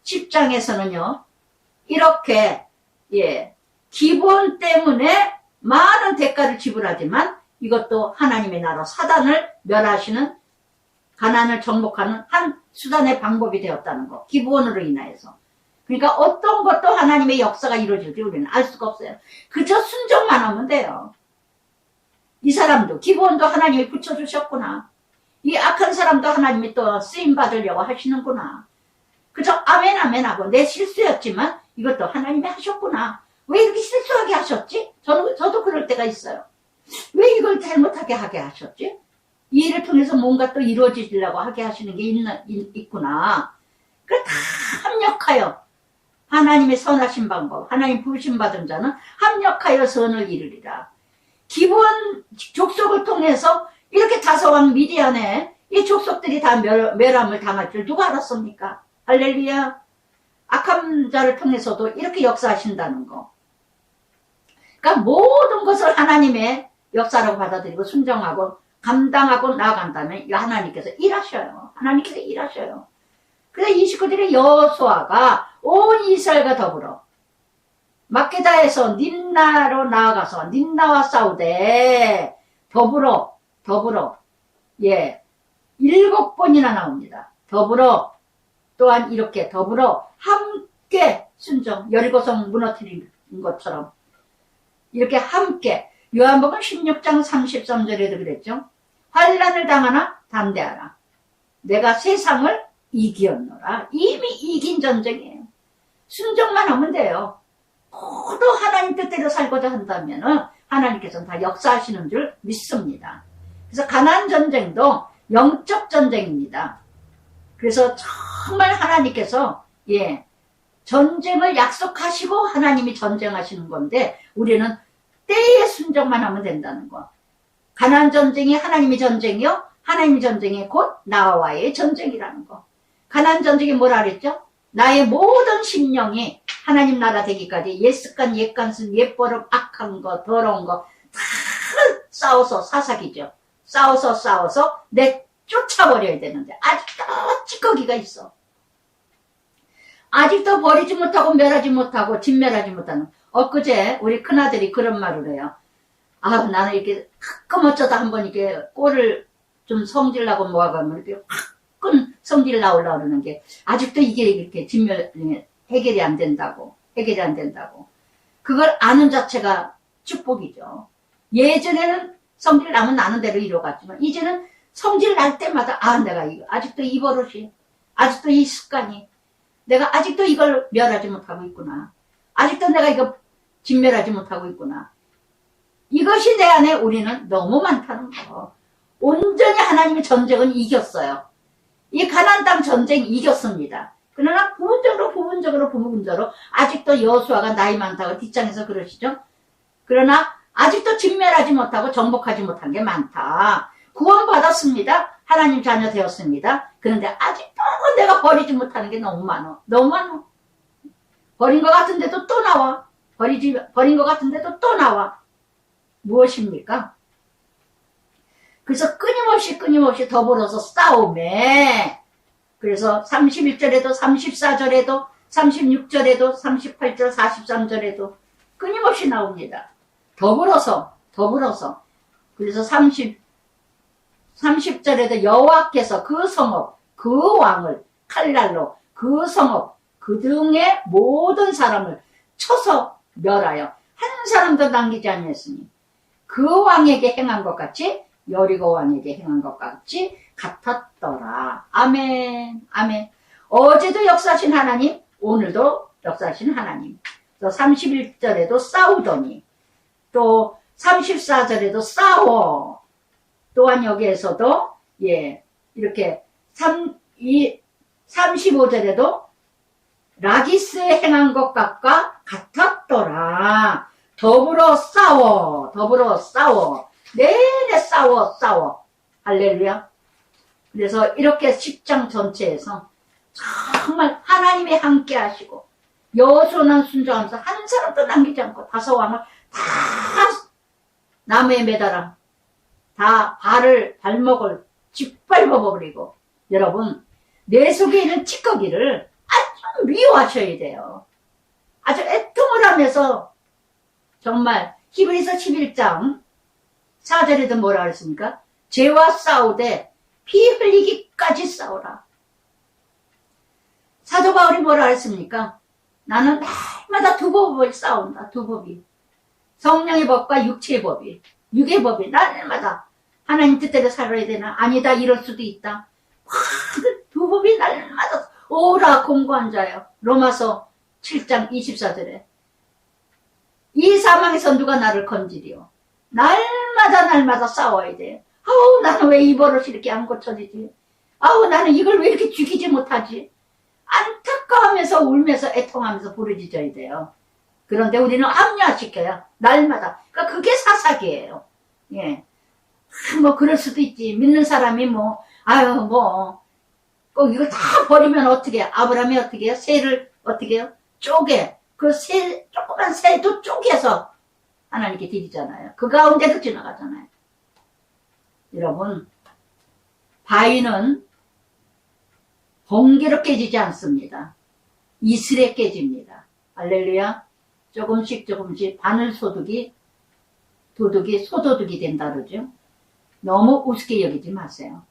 10장에서는요 이렇게 기본 때문에 많은 대가를 지불하지만 이것도 하나님의 나라 사단을 멸하시는 가난을 정복하는 한 수단의 방법이 되었다는 거. 기부원으로 인하여서. 그러니까 어떤 것도 하나님의 역사가 이루어질지 우리는 알 수가 없어요. 그저 순종만 하면 돼요. 이 사람도 기부원도 하나님이 붙여주셨구나. 이 악한 사람도 하나님이 또 쓰임받으려고 하시는구나. 그저 아멘 아멘 하고 내 실수였지만 이것도 하나님이 하셨구나. 왜 이렇게 실수하게 하셨지? 저도 그럴 때가 있어요. 왜 이걸 잘못하게 하게 하셨지? 이 일을 통해서 뭔가 또 이루어지려고 하게 하시는 게 있구나. 그걸 다 합력하여 하나님의 선하신 방법, 하나님 부르심 받은 자는 합력하여 선을 이루리라. 기본 족속을 통해서 이렇게 다소한 미디안에 이 족속들이 다 멸함을 당할 줄 누가 알았습니까? 할렐루야. 악한 자를 통해서도 이렇게 역사하신다는 거. 그러니까 모든 것을 하나님의 역사라고 받아들이고 순종하고 감당하고 나아간다면 하나님께서 일하셔요. 하나님께서 일하셔요. 그래서 이 식구들의 여호수아가 온 이스라엘과 더불어 막게다에서 닌나로 나아가서 닌나와 싸우되 더불어 7번이나 나옵니다. 더불어 또한 이렇게 더불어 함께 순종 여리고성 무너뜨린 것처럼 이렇게 함께 요한복음 16장 33절에도 그랬죠. 환난을 당하나 담대하라. 내가 세상을 이기었노라. 이미 이긴 전쟁이에요. 순종만 하면 돼요. 모두 하나님 뜻대로 살고자 한다면 하나님께서는 다 역사하시는 줄 믿습니다. 그래서 가나안 전쟁도 영적 전쟁입니다. 그래서 정말 하나님께서 전쟁을 약속하시고 하나님이 전쟁하시는 건데 우리는 때에 순종만 하면 된다는 거. 가나안 전쟁이 하나님의 전쟁이요. 하나님의 전쟁이 곧 나와의 전쟁이라는 거. 가나안 전쟁이 뭐라 그랬죠? 나의 모든 심령이 하나님 나라 되기까지 옛습관, 옛간순, 옛버릇, 악한 거, 더러운 거 다 싸워서 사사기죠. 싸워서 내쫓아버려야 되는데 아직도 찌꺼기가 있어. 아직도 버리지 못하고 멸하지 못하고 진멸하지 못하는. 엊그제 우리 큰아들이 그런 말을 해요. 아, 나는 이렇게 가끔 어쩌다 한번 이렇게 꼴을 좀 성질나고 뭐하면 이렇게 가끔 성질 나오려고 그러는 게 아직도 이게 이렇게 해결이 안 된다고. 그걸 아는 자체가 축복이죠. 예전에는 성질 나면 나는 대로 이뤄갔지만 이제는 성질 날 때마다 내가 이거 아직도 이 버릇이 아직도 이 습관이 내가 아직도 이걸 멸하지 못하고 있구나. 아직도 내가 이거 진멸하지 못하고 있구나. 이것이 내 안에 우리는 너무 많다는 거. 온전히 하나님의 전쟁은 이겼어요. 이 가나안 땅 전쟁 이겼습니다. 그러나 부분적으로 아직도 여호수아가 나이 많다고 뒷장에서 그러시죠. 그러나 아직도 진멸하지 못하고 정복하지 못한 게 많다. 구원받았습니다. 하나님 자녀 되었습니다. 그런데 아직도 내가 버리지 못하는 게 너무 많아. 버린 것 같은데도 또 나와. 버린 것 같은데도 또 나와. 무엇입니까? 그래서 끊임없이 더불어서 싸움에 그래서 31절에도 34절에도 36절에도 38절 43절에도 끊임없이 나옵니다. 더불어서 그래서 30절에도 여호와께서 그 성읍 그 왕을 칼날로 그 성읍 그 등의 모든 사람을 쳐서 멸하여 한 사람도 남기지 아니했으니 그 왕에게 행한 것 같이 여리고 왕에게 행한 것 같이 같았더라. 아멘. 어제도 역사하신 하나님, 오늘도 역사하신 하나님. 또 31절에도 싸우더니 또 34절에도 싸워. 또한 여기에서도 이렇게 35절에도 라기스에 행한 것 같았더라. 더불어 싸워. 내내 싸워. 할렐루야. 그래서 이렇게 10장 전체에서 정말 하나님이 함께 하시고 여호수아는 순종하면서 한 사람도 남기지 않고 다섯 왕을 다 나무에 매달아 다 발목을 짓밟아버리고 여러분 내 속에 있는 찌꺼기를 아주 미워하셔야 돼요. 아주 애통을 하면서 정말 히브리서 11장 4절에도 뭐라 그랬습니까? 죄와 싸우되 피 흘리기까지 싸우라. 사도 바울이 뭐라 했습니까? 나는 날마다 두 법을 싸운다. 두 법이. 성령의 법과 육체의 법이. 육의 법이 날마다 하나님 뜻대로 살아야 되나? 아니다. 이럴 수도 있다. 두 법이 날마다 오라 공고한 자요. 로마서 7장 24절에 이 사망에서 누가 나를 건지리요. 날마다 싸워야 돼. 아우 나는 왜 이 버릇이 이렇게 안 고쳐지지? 아우 나는 이걸 왜 이렇게 죽이지 못하지? 안타까워하면서 울면서 애통하면서 부르짖어야 돼요. 그런데 우리는 합리화시켜요. 날마다. 그러니까 그게 사사기예요. 예. 뭐 그럴 수도 있지. 믿는 사람이 뭐 아유 뭐 꼭 이걸 다 버리면 어떻게 해요? 아브라함이 어떻게 해요? 새를 어떻게 해요? 쪼개. 그 새, 조그만 새도 쪼개서 하나님께 드리잖아요. 그 가운데도 지나가잖아요. 여러분, 바위는 번개로 깨지지 않습니다. 이슬에 깨집니다. 할렐루야. 조금씩 바늘 도둑이 소도둑이 된다 그러죠. 너무 우습게 여기지 마세요.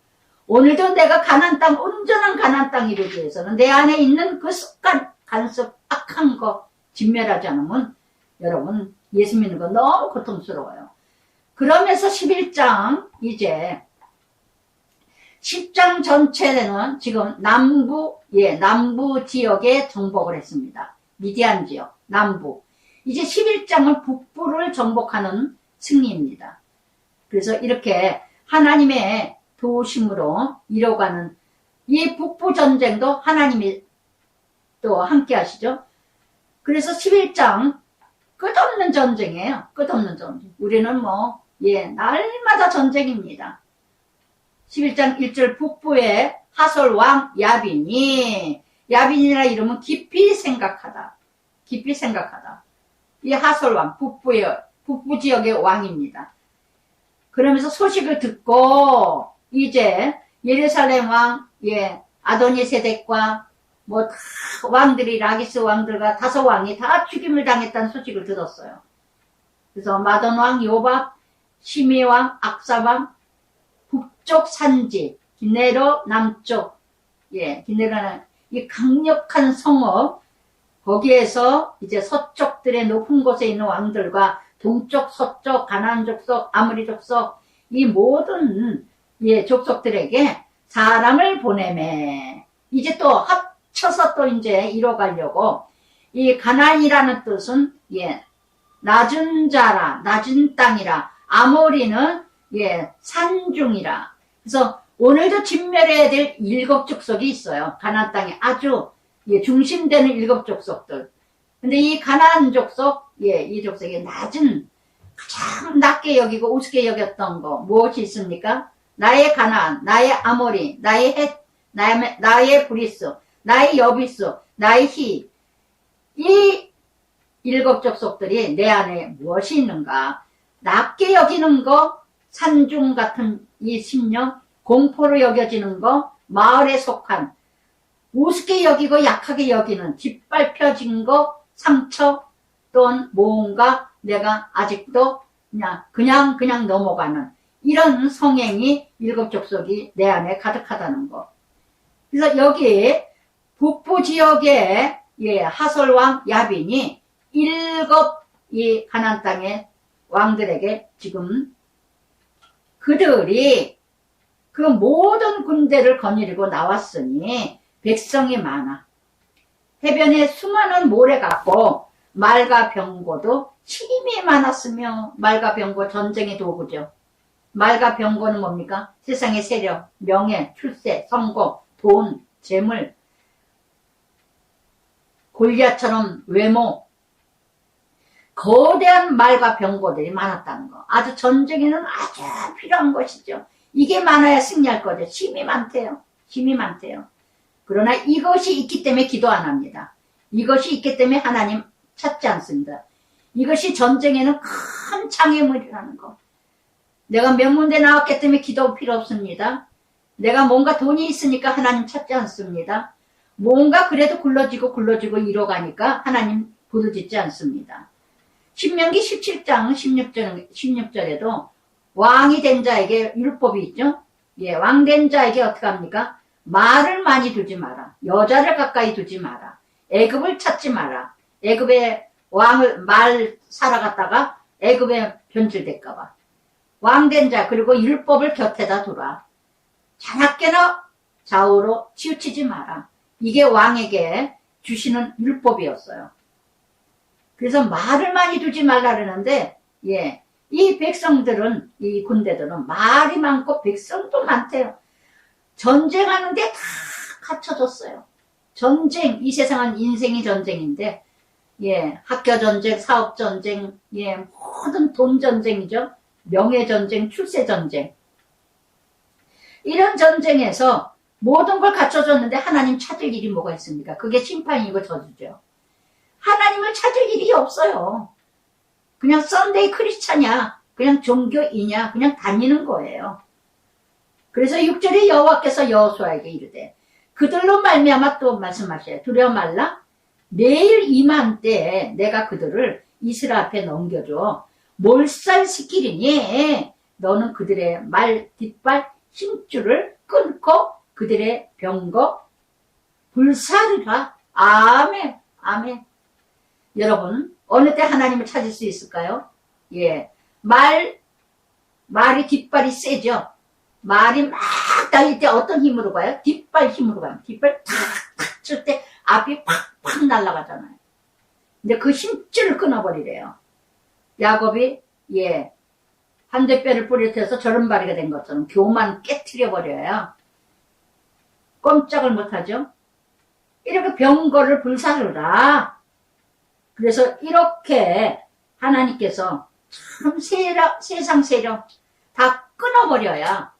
오늘도 내가 가나안 땅, 온전한 가나안 땅 이루기 위해서는 내 안에 있는 그 습관, 간섭, 악한 거 진멸하지 않으면 여러분 예수 믿는 거 너무 고통스러워요. 그러면서 11장 이제 10장 전체는 지금 남부 지역에 정복을 했습니다. 미디안 지역, 남부. 이제 11장은 북부를 정복하는 승리입니다. 그래서 이렇게 하나님의 도우심으로 이뤄가는 이 북부 전쟁도 하나님이 또 함께 하시죠. 그래서 11장 끝없는 전쟁이에요. 끝없는 전쟁. 우리는 날마다 전쟁입니다. 11장 1절 북부의 하솔 왕 야빈이라 이러면 깊이 생각하다. 이 하솔 왕 북부 지역의 왕입니다. 그러면서 소식을 듣고 이제 예루살렘 왕 아도니세덱과 왕들이 라기스 왕들과 다섯 왕이 다 죽임을 당했다는 소식을 들었어요. 그래서 마돈 왕 요밥, 시미 왕, 악사 왕, 북쪽 산지, 기네로 남쪽, 기네로는 이 강력한 성읍, 거기에서 이제 서쪽들의 높은 곳에 있는 왕들과 동쪽, 서쪽, 가나안 족속, 아므리 족속, 이 모든 족속들에게 사람을 보내매. 이제 또 합쳐서 또 이제 이뤄가려고. 이 가나안이라는 뜻은 낮은 자라, 낮은 땅이라. 아모리는 산중이라. 그래서 오늘도 진멸해야 될 7 족속이 있어요. 가나안 땅에 아주 중심되는 7 족속들. 근데 이 가나안 족속, 이 족속이 낮은, 가장 낮게 여기고 우습게 여겼던 거 무엇이 있습니까? 나의 가나안, 나의 아모리, 나의 헷, 나의 브리스, 나의 여비스, 나의 히. 이 7 족속들이 내 안에 무엇이 있는가? 낮게 여기는 거, 산중 같은 이 심령, 공포로 여겨지는 거, 마을에 속한, 우습게 여기고 약하게 여기는, 짓밟혀진 거, 상처, 또는 뭔가 내가 아직도 그냥 넘어가는 이런 성행이 7 족속이 내 안에 가득하다는 거. 그래서 여기 북부 지역의 하솔왕 야빈이 7 이 가나안 땅의 왕들에게 지금 그들이 그 모든 군대를 거느리고 나왔으니 백성이 많아. 해변에 수많은 모래 같고 말과 병거도 힘이 많았으며, 말과 병거 전쟁의 도구죠. 말과 병거는 뭡니까? 세상의 세력, 명예, 출세, 성공, 돈, 재물, 골리앗처럼 외모, 거대한 말과 병거들이 많았다는 거. 아주 전쟁에는 아주 필요한 것이죠. 이게 많아야 승리할 거죠. 힘이 많대요. 그러나 이것이 있기 때문에 기도 안 합니다. 이것이 있기 때문에 하나님 찾지 않습니다. 이것이 전쟁에는 큰 장애물이라는 거. 내가 명문대 나왔기 때문에 기도 필요 없습니다. 내가 뭔가 돈이 있으니까 하나님 찾지 않습니다. 뭔가 그래도 굴러지고 이뤄가니까 하나님 부르짖지 않습니다. 신명기 17장 16절에도 왕이 된 자에게 율법이 있죠. 예, 왕된 자에게 어떻게 합니까? 말을 많이 두지 마라. 여자를 가까이 두지 마라. 애굽을 찾지 마라. 애굽의 말 살아갔다가 애굽에 변질될까봐. 왕된 자, 그리고 율법을 곁에다 두라. 자나깨나 좌우로 치우치지 마라. 이게 왕에게 주시는 율법이었어요. 그래서 말을 많이 두지 말라 그러는데, 예, 이 백성들은, 이 군대들은 말이 많고 백성도 많대요. 전쟁하는데 다 갖춰졌어요. 전쟁, 이 세상은 인생이 전쟁인데, 예, 학교 전쟁, 사업 전쟁, 예, 모든 돈 전쟁이죠. 명예 전쟁, 출세 전쟁. 이런 전쟁에서 모든 걸 갖춰줬는데 하나님 찾을 일이 뭐가 있습니까? 그게 심판이고 저주죠. 하나님을 찾을 일이 없어요. 그냥 썬데이 크리스찬이야. 그냥 종교이냐. 그냥 다니는 거예요. 그래서 6절에 여호와께서 여호수아에게 이르되 그들로 말미암아 또 말씀하셔요. 두려워 말라. 내일 이맘때에 내가 그들을 이스라엘 앞에 넘겨줘 몰살시키리니 너는 그들의 말 뒷발 힘줄을 끊고 그들의 병거 불사르라. 아멘. 아멘. 여러분 어느 때 하나님을 찾을 수 있을까요? 예, 말이 뒷발이 세죠. 말이 막 달릴 때 어떤 힘으로 가요? 뒷발 힘으로 가요. 뒷발 탁탁 칠 때 앞이 팍팍 날아가잖아요. 근데 그 힘줄을 끊어버리래요. 야곱이 예, 한 대 뼈를 뿌려태서 저른바리가 된 것처럼 교만 깨트려버려요. 꼼짝을 못하죠. 이렇게 병거를 불사르라. 그래서 이렇게 하나님께서 참 세상 세력 다 끊어버려야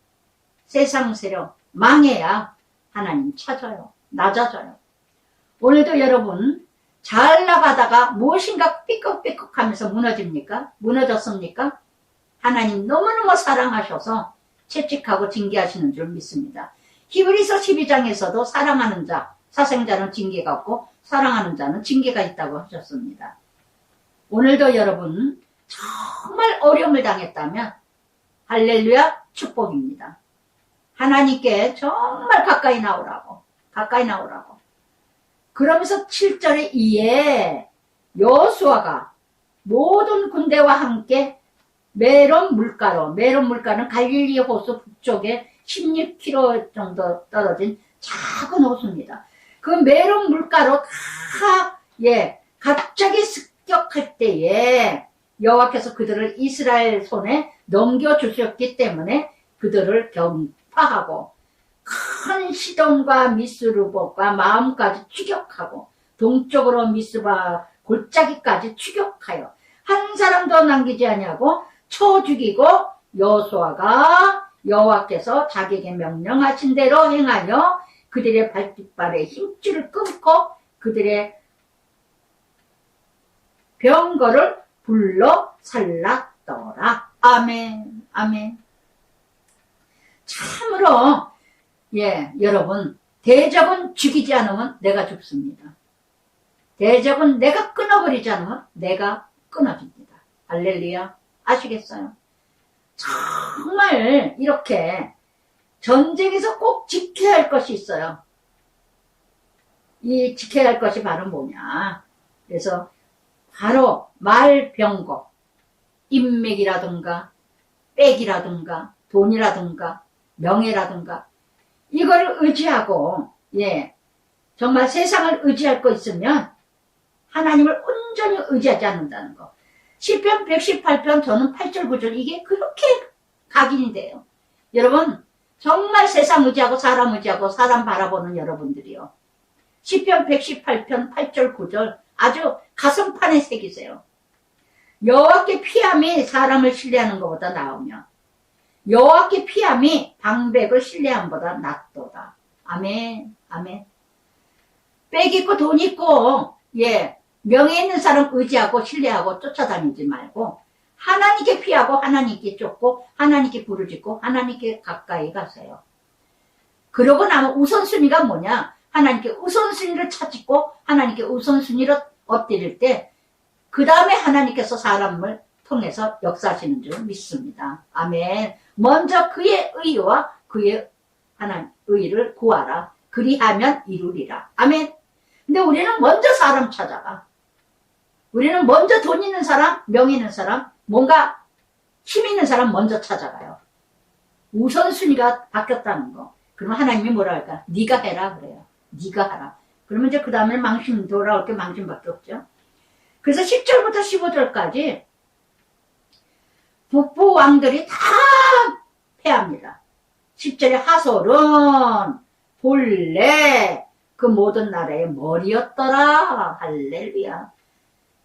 세상 세력 망해야 하나님 찾아요. 낮아져요. 오늘도 여러분 잘 나가다가 무엇인가 삐걱삐걱 하면서 무너집니까? 무너졌습니까? 하나님 너무너무 사랑하셔서 채찍하고 징계하시는 줄 믿습니다. 히브리서 12장에서도 사랑하는 자, 사생자는 징계가 없고 사랑하는 자는 징계가 있다고 하셨습니다. 오늘도 여러분 정말 어려움을 당했다면 할렐루야 축복입니다. 하나님께 정말 가까이 나오라고 그러면서 7절에 이에 여호수아가 모든 군대와 함께 메론 물가는 갈릴리 호수 북쪽에 16km 정도 떨어진 작은 호수입니다. 그 메론 물가로 다 갑자기 습격할 때에 여호와께서 그들을 이스라엘 손에 넘겨주셨기 때문에 그들을 격파하고 큰 시돈과 미스르봇과 마음까지 추격하고 동쪽으로 미스바 골짜기까지 추격하여 한 사람도 남기지 아니하고 쳐 죽이고 여호수아가 여호와께서 자기에게 명령하신 대로 행하여 그들의 발뒷발에 힘줄을 끊고 그들의 병거를 불러 살랐더라. 아멘. 아멘. 참으로 여러분 대적은 죽이지 않으면 내가 죽습니다. 대적은 내가 끊어버리지 않으면 내가 끊어집니다. 할렐루야. 아시겠어요? 정말 이렇게 전쟁에서 꼭 지켜야 할 것이 있어요. 이 지켜야 할 것이 바로 뭐냐. 그래서 바로 말병거, 인맥이라든가 백이라든가 돈이라든가 명예라든가 이걸 의지하고 정말 세상을 의지할 거 있으면 하나님을 온전히 의지하지 않는다는 거. 시편 118편 저는 8절 9절 이게 그렇게 각인이 돼요. 여러분 정말 세상 의지하고 사람 바라보는 여러분들이요. 시편 118편 8절 9절 아주 가슴판에 새기세요. 여호와께 피함이 사람을 신뢰하는 것보다 나으며 여호와께 피함이 방백을 신뢰함보다 낫도다. 아멘. 아멘. 빽 있고 돈 있고 명예 있는 사람 의지하고 신뢰하고 쫓아다니지 말고 하나님께 피하고 하나님께 쫓고 하나님께 부르짖고 하나님께 가까이 가세요. 그러고 나면 우선순위가 뭐냐? 하나님께 우선순위를 찾고 하나님께 우선순위로 엎드릴 때 그 다음에 하나님께서 사람을 통해서 역사하시는 줄 믿습니다. 아멘. 먼저 그의 의와 그의 하나님 의를 구하라. 그리하면 이루리라. 아멘. 근데 우리는 먼저 사람 찾아가. 우리는 먼저 돈 있는 사람, 명 있는 사람, 뭔가 힘 있는 사람 먼저 찾아가요. 우선순위가 바뀌었다는 거. 그러면 하나님이 뭐라 할까? 네가 해라 그래요. 네가 하라. 그러면 이제 그 다음에 망신, 돌아올 게 망신밖에 없죠. 그래서 10절부터 15절까지 북부 왕들이 다 패합니다. 10절에 하솔은 본래 그 모든 나라의 머리였더라. 할렐루야.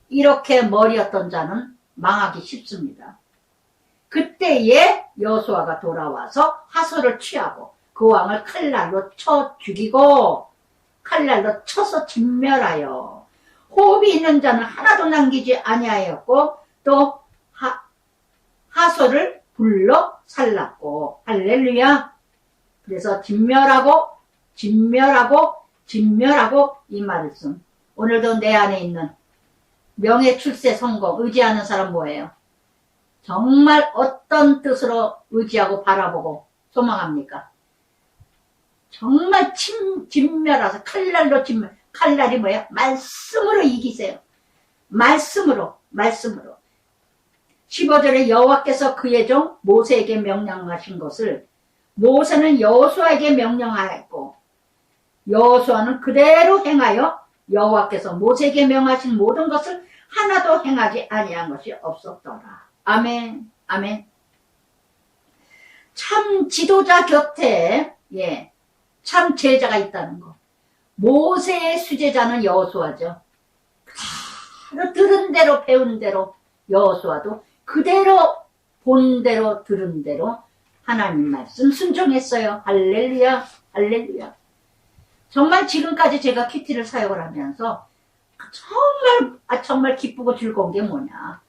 이렇게 머리였던 자는 망하기 쉽습니다. 그때에 여호수아가 돌아와서 하솔을 취하고 그 왕을 칼날로 쳐 죽이고 칼날로 쳐서 진멸하여 호흡이 있는 자는 하나도 남기지 아니하였고 또 하솔을 불러 살랐고 할렐루야. 그래서 진멸하고 이 말씀 오늘도 내 안에 있는 명예 출세 성공 의지하는 사람 뭐예요? 정말 어떤 뜻으로 의지하고 바라보고 소망합니까? 정말 진멸하서 칼날로 진멸. 칼날이 뭐예요? 말씀으로 이기세요. 말씀으로 15절에 여호와께서 그의 종 모세에게 명령하신 것을 모세는 여호수아에게 명령하였고 여호수아는 그대로 행하여 여호와께서 모세에게 명하신 모든 것을 하나도 행하지 아니한 것이 없었더라. 아멘. 아멘. 참 지도자 곁에 참 제자가 있다는 거. 모세의 수제자는 여호수아죠. 그대로 들은 대로 배운 대로 여호수아도 그대로 본 대로 들은 대로 하나님 말씀 순종했어요. 할렐루야. 할렐루야. 정말 지금까지 제가 큐티를 사역을 하면서 정말 기쁘고 즐거운 게 뭐냐.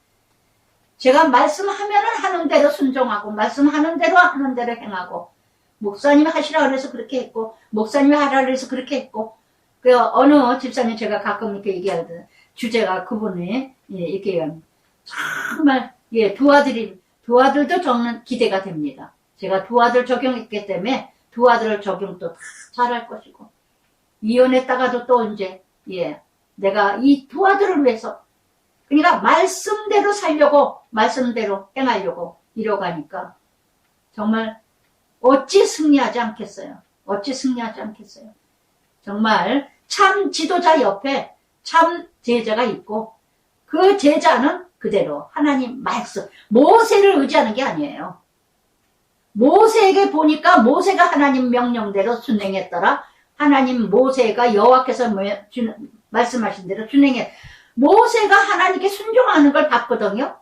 제가 말씀하면은 하는 대로 순종하고 말씀하는 대로 하는 대로 행하고 목사님이 하시라 그래서 그렇게 했고 목사님이 하라 그래서 그렇게 했고 그 어느 집사님 제가 가끔 이렇게 얘기하던 주제가 그분이 이렇게 정말 두 아들도 저는 기대가 됩니다. 제가 두 아들 적용했기 때문에 두 아들 적용도 다 잘할 것이고 이혼했다가도 또 이제 내가 이 두 아들을 위해서 그러니까 말씀대로 살려고 말씀대로 행하려고 이뤄가니까 정말 어찌 승리하지 않겠어요. 어찌 승리하지 않겠어요. 정말 참 지도자 옆에 참 제자가 있고 그 제자는 그대로 하나님 말씀 모세를 의지하는 게 아니에요. 모세에게 보니까 모세가 하나님 명령대로 순행했더라. 하나님 모세가 여호와께서 말씀하신 대로 순행해 모세가 하나님께 순종하는 걸 봤거든요.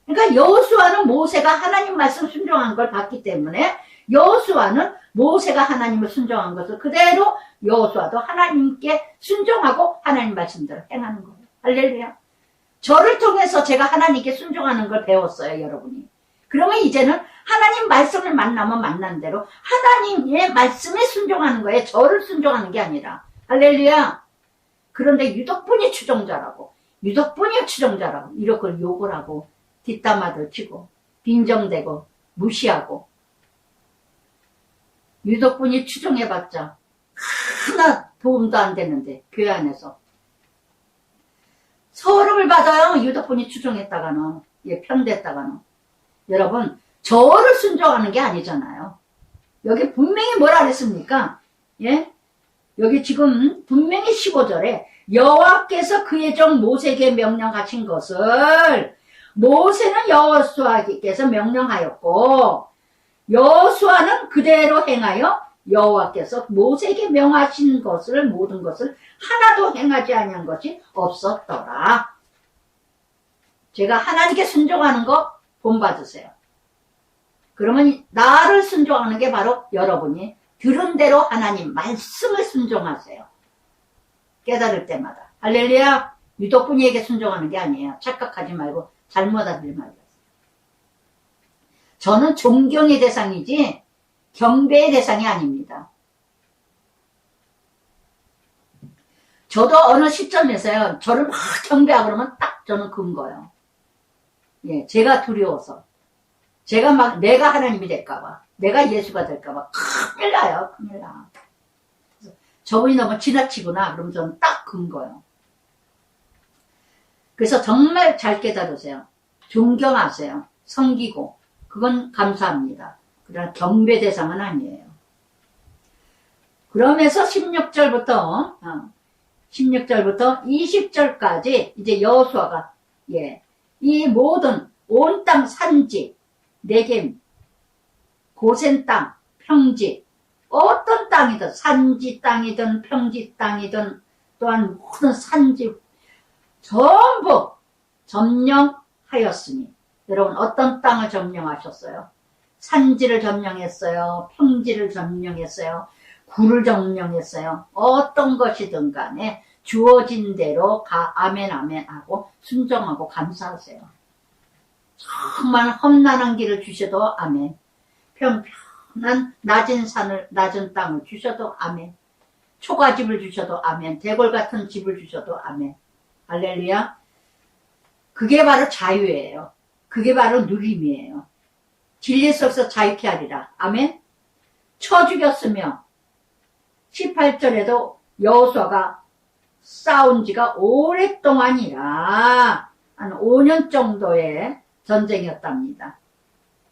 그러니까 여호수아는 모세가 하나님 말씀 순종한 걸 봤기 때문에 여호수아는 모세가 하나님을 순종한 것을 그대로 여호수아도 하나님께 순종하고 하나님 말씀대로 행하는 거예요. 할렐루야. 저를 통해서 제가 하나님께 순종하는 걸 배웠어요, 여러분이. 그러면 이제는 하나님 말씀을 만나면 만난 대로 하나님의 말씀에 순종하는 거예요. 저를 순종하는 게 아니라. 할렐루야. 그런데 유독분이 추종자라고 이렇게 욕을 하고 뒷담화를 치고 빈정대고 무시하고 유독분이 추종해봤자 하나 도움도 안 되는데 교회 안에서 서름을 받아요. 유독분이 추종했다가는 편됐다가는 여러분 저를 순종하는 게 아니잖아요. 여기 분명히 뭐라 그랬습니까? 여기 지금 분명히 15절에 여호와께서 그의 종 모세에게 명령하신 것을 모세는 여호수아께서 명령하였고 여호수아는 그대로 행하여 여호와께서 모세에게 명하신 것을 모든 것을 하나도 행하지 아니한 것이 없었더라. 제가 하나님께 순종하는 거 본받으세요. 그러면 나를 순종하는 게 바로 여러분이 들은 대로 하나님 말씀을 순종하세요. 깨달을 때마다. 할렐루야. 유독분이에게 순종하는 게 아니에요. 착각하지 말고 잘못 알지 말고. 저는 존경의 대상이지 경배의 대상이 아닙니다. 저도 어느 시점에서요. 저를 막 경배하고 그러면 딱 저는 근거예요. 제가 두려워서. 제가 막 내가 하나님이 될까봐. 내가 예수가 될까봐 큰일 나요. 큰일 나. 그래서 저분이 너무 지나치구나. 그러면 저는 딱 근거예요. 그래서 정말 잘 깨달으세요. 존경하세요. 섬기고. 그건 감사합니다. 그러나 경배 대상은 아니에요. 그러면서 16절부터 20절까지 이제 여호수아가 이 모든 온 땅 산지, 네겜, 고센 땅, 평지, 어떤 땅이든 산지 땅이든 평지 땅이든 또한 모든 산지 전부 점령하였으니 여러분 어떤 땅을 점령하셨어요? 산지를 점령했어요. 평지를 점령했어요. 굴을 점령했어요. 어떤 것이든 간에 주어진 대로 아멘 아멘 하고 순종하고 감사하세요. 정말 험난한 길을 주셔도 아멘. 평평한 낮은 땅을 주셔도 아멘. 초가집을 주셔도 아멘. 대궐 같은 집을 주셔도 아멘. 할렐루야. 그게 바로 자유예요. 그게 바로 누림이에요. 진리 속에서 자유케 하리라. 아멘. 쳐 죽였으며 18절에도 여호수아가 싸운 지가 오랫동안이라 한 5년 정도의 전쟁이었답니다.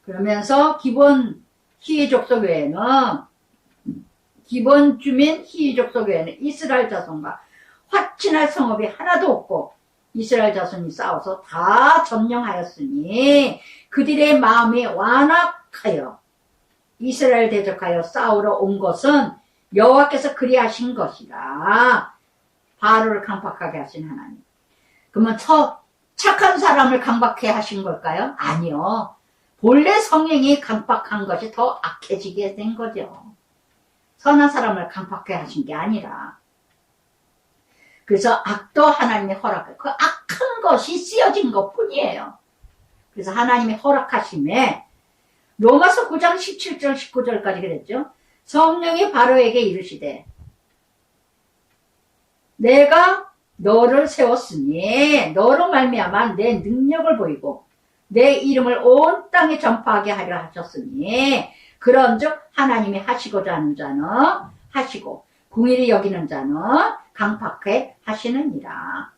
그러면서 기본 히위 족속 외에는 기본 주민 히위 족속 외에는 이스라엘 자손과 화친할 성읍이 하나도 없고 이스라엘 자손이 싸워서 다 점령하였으니 그들의 마음이 완악하여 이스라엘 대적하여 싸우러 온 것은 여호와께서 그리하신 것이라. 바로를 강박하게 하신 하나님. 그러면 착한 사람을 강박해 하신 걸까요? 아니요. 본래 성행이 강박한 것이 더 악해지게 된 거죠. 선한 사람을 강박해 하신 게 아니라. 그래서 악도 하나님이 허락해. 그 악한 것이 쓰여진 것 뿐이에요. 그래서 하나님이 허락하심에 로마서 9장 17절 19절까지 그랬죠. 성령이 바로에게 이르시되 내가 너를 세웠으니 너로 말미암아 내 능력을 보이고 내 이름을 온 땅에 전파하게 하려 하셨으니 그런즉 하나님이 하시고자 하는 자는 하시고 궁일이 여기는 자는 강팍해 하시느니라.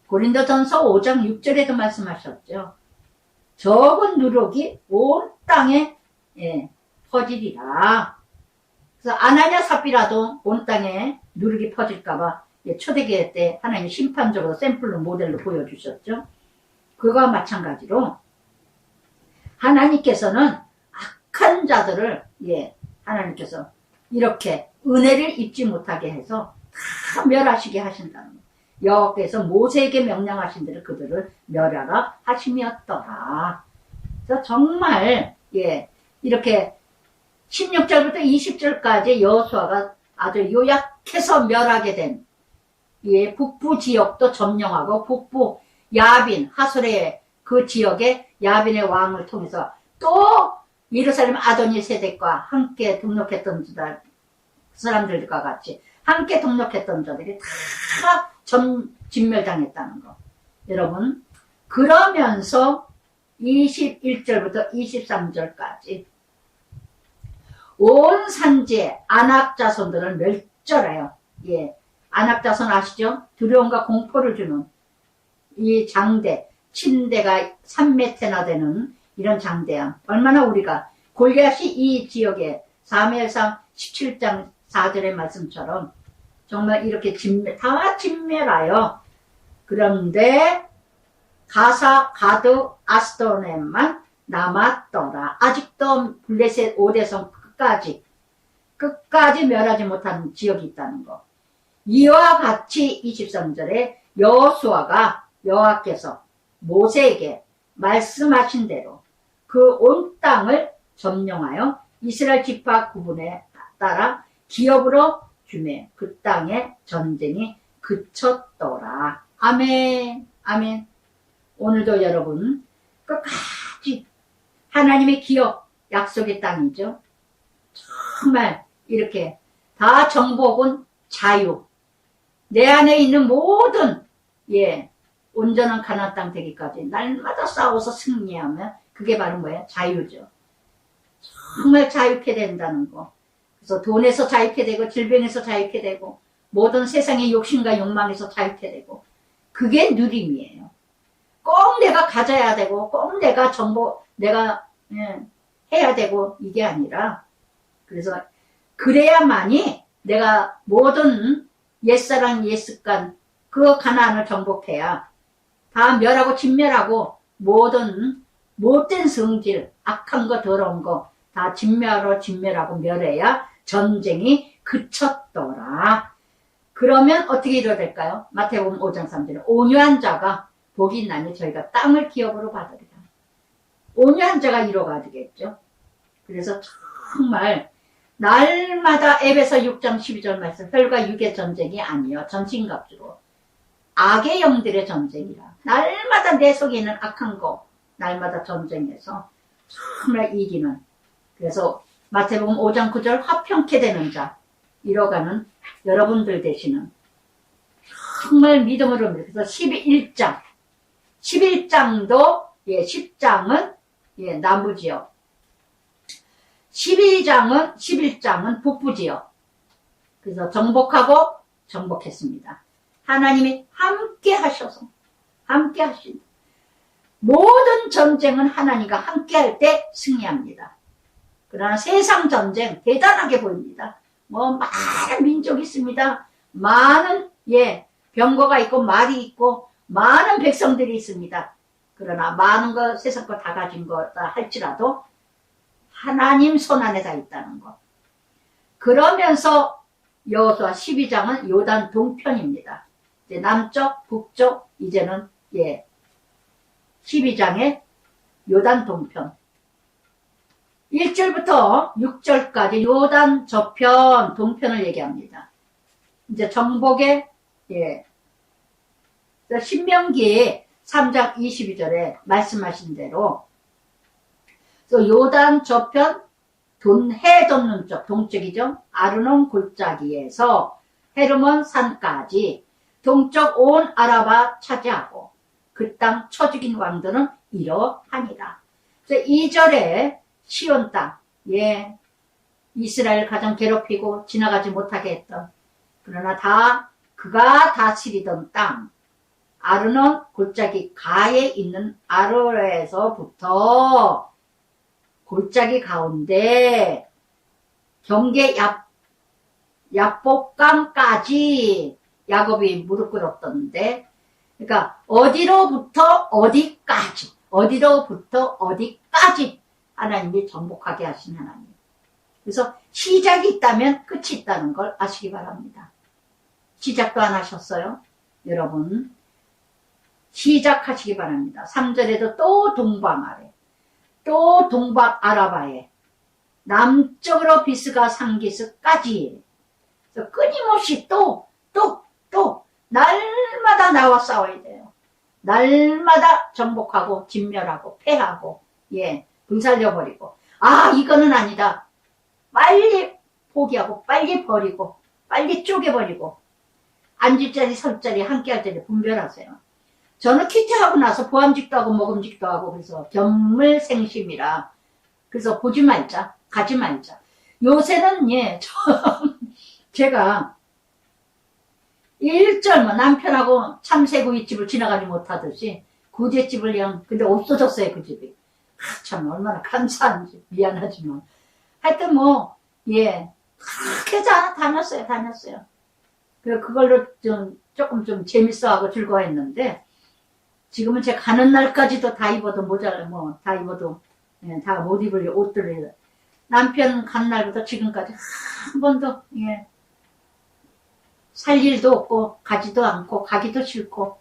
고린도전서 5장 6절에도 말씀하셨죠. 적은 누룩이 온 땅에 퍼지리라. 그래서 아나냐 삽비라도 온 땅에 누룩이 퍼질까봐 초대교회 때 하나님 심판적으로 샘플로 모델로 보여주셨죠. 그거와 마찬가지로 하나님께서는 악한 자들을 하나님께서 이렇게 은혜를 입지 못하게 해서 다 멸하시게 하신다는 거예요. 여호와께서 모세에게 명령하신 대로 그들을 멸하라 하심이었더라. 그래서 정말 이렇게 16절부터 20절까지 여호수아가 아주 요약해서 멸하게 된 북부 지역도 점령하고 북부 야빈 하솔의 그 지역의 야빈의 왕을 통해서 또 예루살렘 아도니 세덱과 함께 등록했던 사람들과 같이 함께 등록했던 자들이 다 진멸당했다는 거. 여러분, 그러면서 21절부터 23절까지 온 산지의 아낙 자손들을 멸절해요. 아낙 자손 아시죠? 두려움과 공포를 주는 이 장대, 침대가 3m나 되는 이런 장대야. 얼마나 우리가 골리앗이 이 지역에 사무엘상 17장 4절의 말씀처럼 정말 이렇게 다 진멸하여. 그런데 가사, 가드, 아스도넷만 남았더라. 아직도 블레셋 5대성 끝까지 멸하지 못한 지역이 있다는 거. 이와 같이 23절에 여호수아가 여호와께서 모세에게 말씀하신 대로 그 온 땅을 점령하여 이스라엘 지파 구분에 따라 기업으로 주매 그 땅의 전쟁이 그쳤더라. 아멘. 아멘. 오늘도 여러분 끝까지 하나님의 기업 약속의 땅이죠. 정말 이렇게 다 정복은 자유. 내 안에 있는 모든 온전한 가나안 땅 되기까지 날마다 싸워서 승리하면 그게 바로 뭐예요? 자유죠. 정말 자유케 된다는 거. 그래서 돈에서 자유케 되고 질병에서 자유케 되고 모든 세상의 욕심과 욕망에서 자유케 되고 그게 누림이에요. 꼭 내가 가져야 되고 꼭 내가 내가 해야 되고 이게 아니라 그래서 그래야만이 내가 모든 옛사랑 옛습관 그 가난을 정복해야 다 멸하고 진멸하고 모든 못된 성질 악한 거 더러운 거 다 진멸하고 멸해야 전쟁이 그쳤더라. 그러면 어떻게 이뤄야 될까요? 마태복음 5장 3절에 온유한 자가 복이 있나니 저희가 땅을 기업으로 받으리라. 온유한 자가 이뤄가 되겠죠. 그래서 정말 날마다 에베소 6장 12절 말씀 혈과 육의 전쟁이 아니요 전신갑주로 악의 영들의 전쟁이라. 날마다 내 속에 있는 악한 거 날마다 전쟁에서 정말 이기는. 그래서 마태복음 5장 9절 화평케 되는 자 이뤄가는 여러분들 되시는 정말 믿음으로 그래서 11장도 10장은 남부지역 11장은 북부지역. 그래서 정복하고 정복했습니다. 하나님이 함께 하셔서 함께 하신다. 모든 전쟁은 하나님과 함께 할 때 승리합니다. 그러나 세상 전쟁 대단하게 보입니다. 많은 민족이 있습니다. 많은 병거가 있고 말이 있고 많은 백성들이 있습니다. 그러나 많은 거 세상 거 다 가진 거다 할지라도 하나님 손 안에 다 있다는 거. 그러면서 여호수아 12장은 요단 동편입니다. 이제 남쪽, 북쪽 이제는 12장의 요단 동편. 1절부터 6절까지 요단 저편, 동편을 얘기합니다. 이제 정복의, 신명기 3장 22절에 말씀하신 대로, 요단 저편, 해 돋는 쪽, 동쪽이죠. 아르논 골짜기에서 헤르몬 산까지 동쪽 온 아라바 차지하고 그 땅 쳐 죽인 왕들은 이러하니라. 그래서 2절에 시온 땅, 이스라엘 가장 괴롭히고 지나가지 못하게 했던, 그러나 그가 다스리던 땅, 아르논 골짜기 가에 있는 아로에서부터 골짜기 가운데 경계 야복강까지 야곱이 무릎 꿇었던데, 그러니까 어디로부터 어디까지 하나님이 정복하게 하신 하나님. 그래서 시작이 있다면 끝이 있다는 걸 아시기 바랍니다. 시작도 안 하셨어요? 여러분 시작하시기 바랍니다. 3절에도 또 동방아래, 또 동방 아라바에, 남쪽으로 비스가 상기스까지, 그래서 끊임없이 또 날마다 나와 싸워야 돼요. 날마다 정복하고 진멸하고 패하고 불살려버리고, 이거는 아니다. 빨리 포기하고 빨리 버리고 빨리 쪼개버리고 앉을 자리 설 자리 함께 할 때를 분별하세요. 저는 퀴트하고 나서 보암직도 하고 먹음직도 하고 그래서 견물생심이라 그래서 보지 말자, 가지 말자. 요새는 제가 1절 남편하고 참새구이집을 지나가지 못하듯이 구제집을 근데 없어졌어요. 그 집이. 참 얼마나 감사한지 미안하지만 하여튼 그렇게 다녔어요. 그래서 그걸로 조금 좀 재밌어하고 즐거워했는데, 지금은 제가 가는 날까지도 다 입어도 모자를 다 입어도 다 못 입을 옷들을, 남편 간 날부터 지금까지 한 번도 살 일도 없고 가지도 않고 가기도 싫고.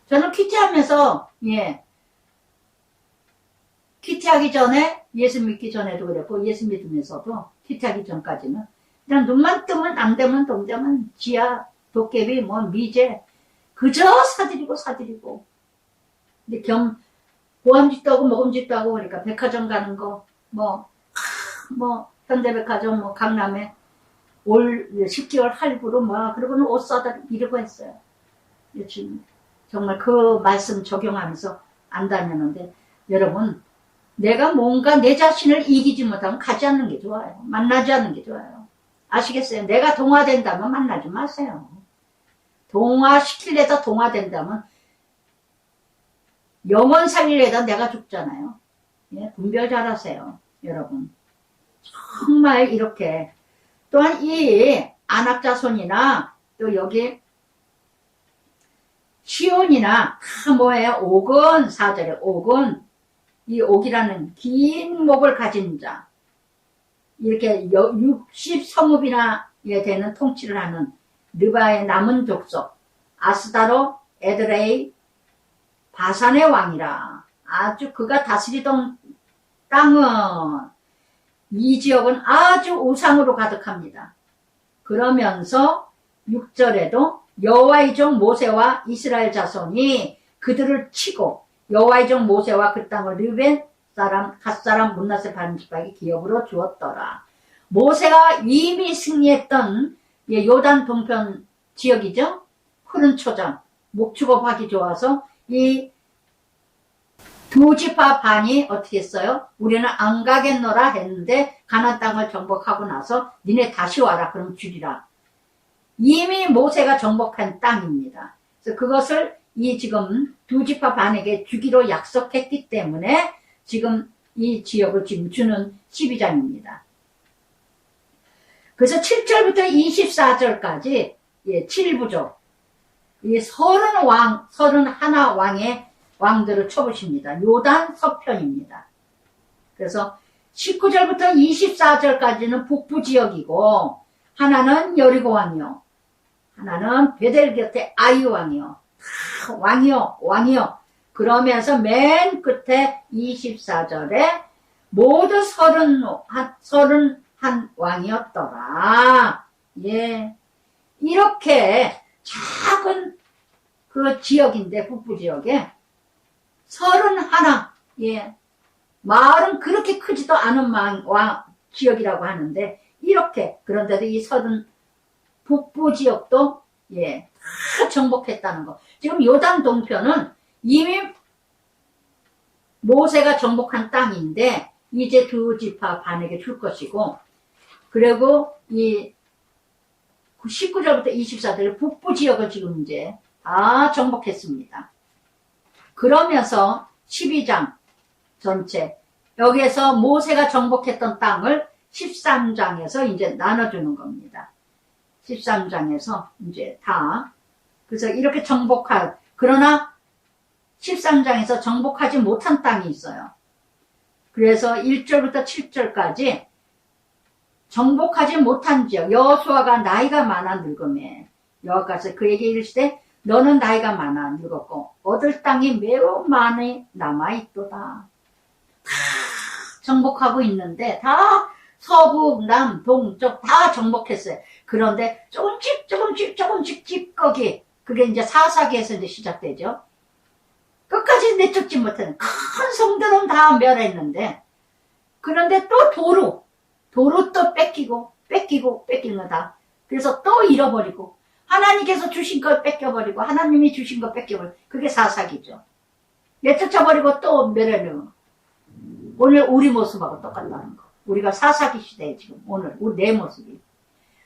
저는 퀴티하면서 퀴티하기 전에, 예수 믿기 전에도 그랬고 예수 믿으면서도 퀴티하기 전까지는 그냥 눈만 뜨면 안되면 동대면 지하 도깨비 미제 그저 사들이고 근데 보암직도 하고 먹음직도 하고 그러니까 백화점 가는 거 현대백화점 강남에 올 10개월 할부로 그러고는 옷 사다 이러고 했어요. 요즘 정말 그 말씀 적용하면서 안 다녔는데, 여러분 내가 뭔가 내 자신을 이기지 못하면 가지 않는 게 좋아요. 만나지 않는 게 좋아요. 아시겠어요? 내가 동화된다면 만나지 마세요. 동화시키려다 동화된다면 영원 살리려다 내가 죽잖아요. 예, 분별 잘하세요, 여러분. 정말 이렇게. 또한 이 안악자손이나 또 여기 시온이나 다 뭐예요? 옥은 4절에 옥은 이 옥이라는 긴 목을 가진 자, 이렇게 60성읍이나 되는 통치를 하는 르바의 남은 족속 아스다로 에드레이 바산의 왕이라. 아주 그가 다스리던 땅은, 이 지역은 아주 우상으로 가득합니다. 그러면서 6절에도 여호와의 종 모세와 이스라엘 자손이 그들을 치고 여호와의 종 모세와 그 땅을 르벤 사람, 갓 사람, 문하세 반지파에게 기업으로 주었더라. 모세가 이미 승리했던 요단 동편 지역이죠. 푸른 초장, 목축업하기 좋아서 이 두 지파 반이 어떻게 했어요? 우리는 안 가겠노라 했는데 가나안 땅을 정복하고 나서 니네 다시 와라 그럼 주리라. 이미 모세가 정복한 땅입니다. 그래서 그것을 이 지금 두 지파 반에게 주기로 약속했기 때문에 지금 이 지역을 지금 주는 12장입니다. 그래서 7절부터 24절까지 7부족, 이 31왕의 왕들을 쳐보십니다. 요단 서편입니다. 그래서 19절부터 24절까지는 북부 지역이고, 하나는 여리고 왕이요, 하나는 베델 곁에 아이 왕이요, 왕이요. 그러면서 맨 끝에 24절에 모두 31 왕이었더라. 예. 이렇게 작은 그 지역인데, 북부 지역에 31, 예. 마을은 그렇게 크지도 않은 지역이라고 하는데, 이렇게, 그런데도 이 북부 지역도, 예, 다 정복했다는 거. 지금 요단 동편은 이미 모세가 정복한 땅인데, 이제 두 지파 반에게 줄 것이고, 그리고 이 19절부터 24절 북부 지역을 지금 이제 다 정복했습니다. 그러면서 12장 전체, 여기에서 모세가 정복했던 땅을 13장에서 이제 나눠주는 겁니다. 13장에서 이제 다. 그래서 이렇게 그러나 13장에서 정복하지 못한 땅이 있어요. 그래서 1절부터 7절까지 정복하지 못한 지역, 여호수아가 나이가 많아 늙음에 여호와께서 그에게 이르시되 너는 나이가 많아 늙었고 얻을 땅이 매우 많이 남아있도다. 다 정복하고 있는데 다 서북, 남, 동쪽 다 정복했어요. 그런데 조금씩 찌꺼기, 그게 이제 사사기에서 이제 시작되죠. 끝까지 내쫓지 못하는 큰 성들은 다 멸했는데, 그런데 또 도로 또 뺏기는 거다. 그래서 또 잃어버리고, 하나님께서 주신 걸 뺏겨버리고, 하나님이 주신 걸 뺏겨버리고, 그게 사사기죠. 내쫓아버리고 또 멸하는 거. 오늘 우리 모습하고 똑같다는 거. 우리가 사사기 시대에 지금, 오늘, 내 모습이.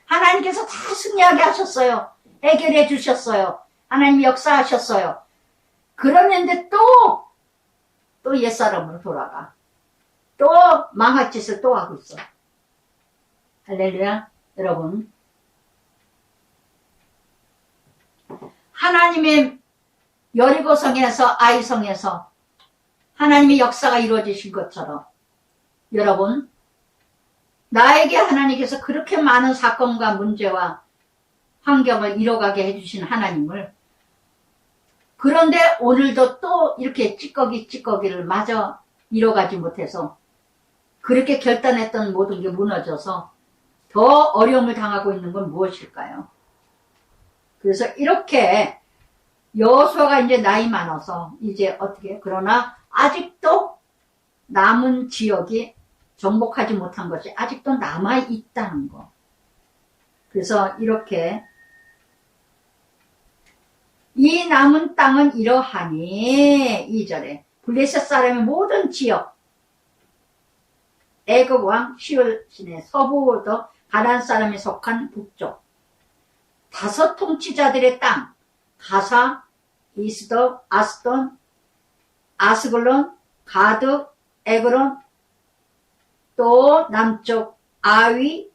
하나님께서 다 승리하게 하셨어요. 해결해 주셨어요. 하나님이 역사하셨어요. 그러는데 또 옛사람으로 돌아가. 또 망할 짓을 또 하고 있어. 할렐루야. 여러분. 하나님의 여리고성에서 아이성에서 하나님의 역사가 이루어지신 것처럼 여러분, 나에게 하나님께서 그렇게 많은 사건과 문제와 환경을 이뤄가게 해주신 하나님을, 그런데 오늘도 또 이렇게 찌꺼기를 마저 이뤄가지 못해서 그렇게 결단했던 모든 게 무너져서 더 어려움을 당하고 있는 건 무엇일까요? 그래서 이렇게 여호수아가 이제 나이 많아서 이제 어떻게, 그러나 아직도 남은 지역이 정복하지 못한 것이 아직도 남아있다는 거. 그래서 이렇게 이 남은 땅은 이러하니 2절에 블레셋 사람의 모든 지역, 애굽 왕 시올 시내 서부보다 가나안 사람이 속한 북쪽 5 통치자들의 땅 가사, 이스도, 아스돈, 아스글론, 가드, 에그론, 또 남쪽 아위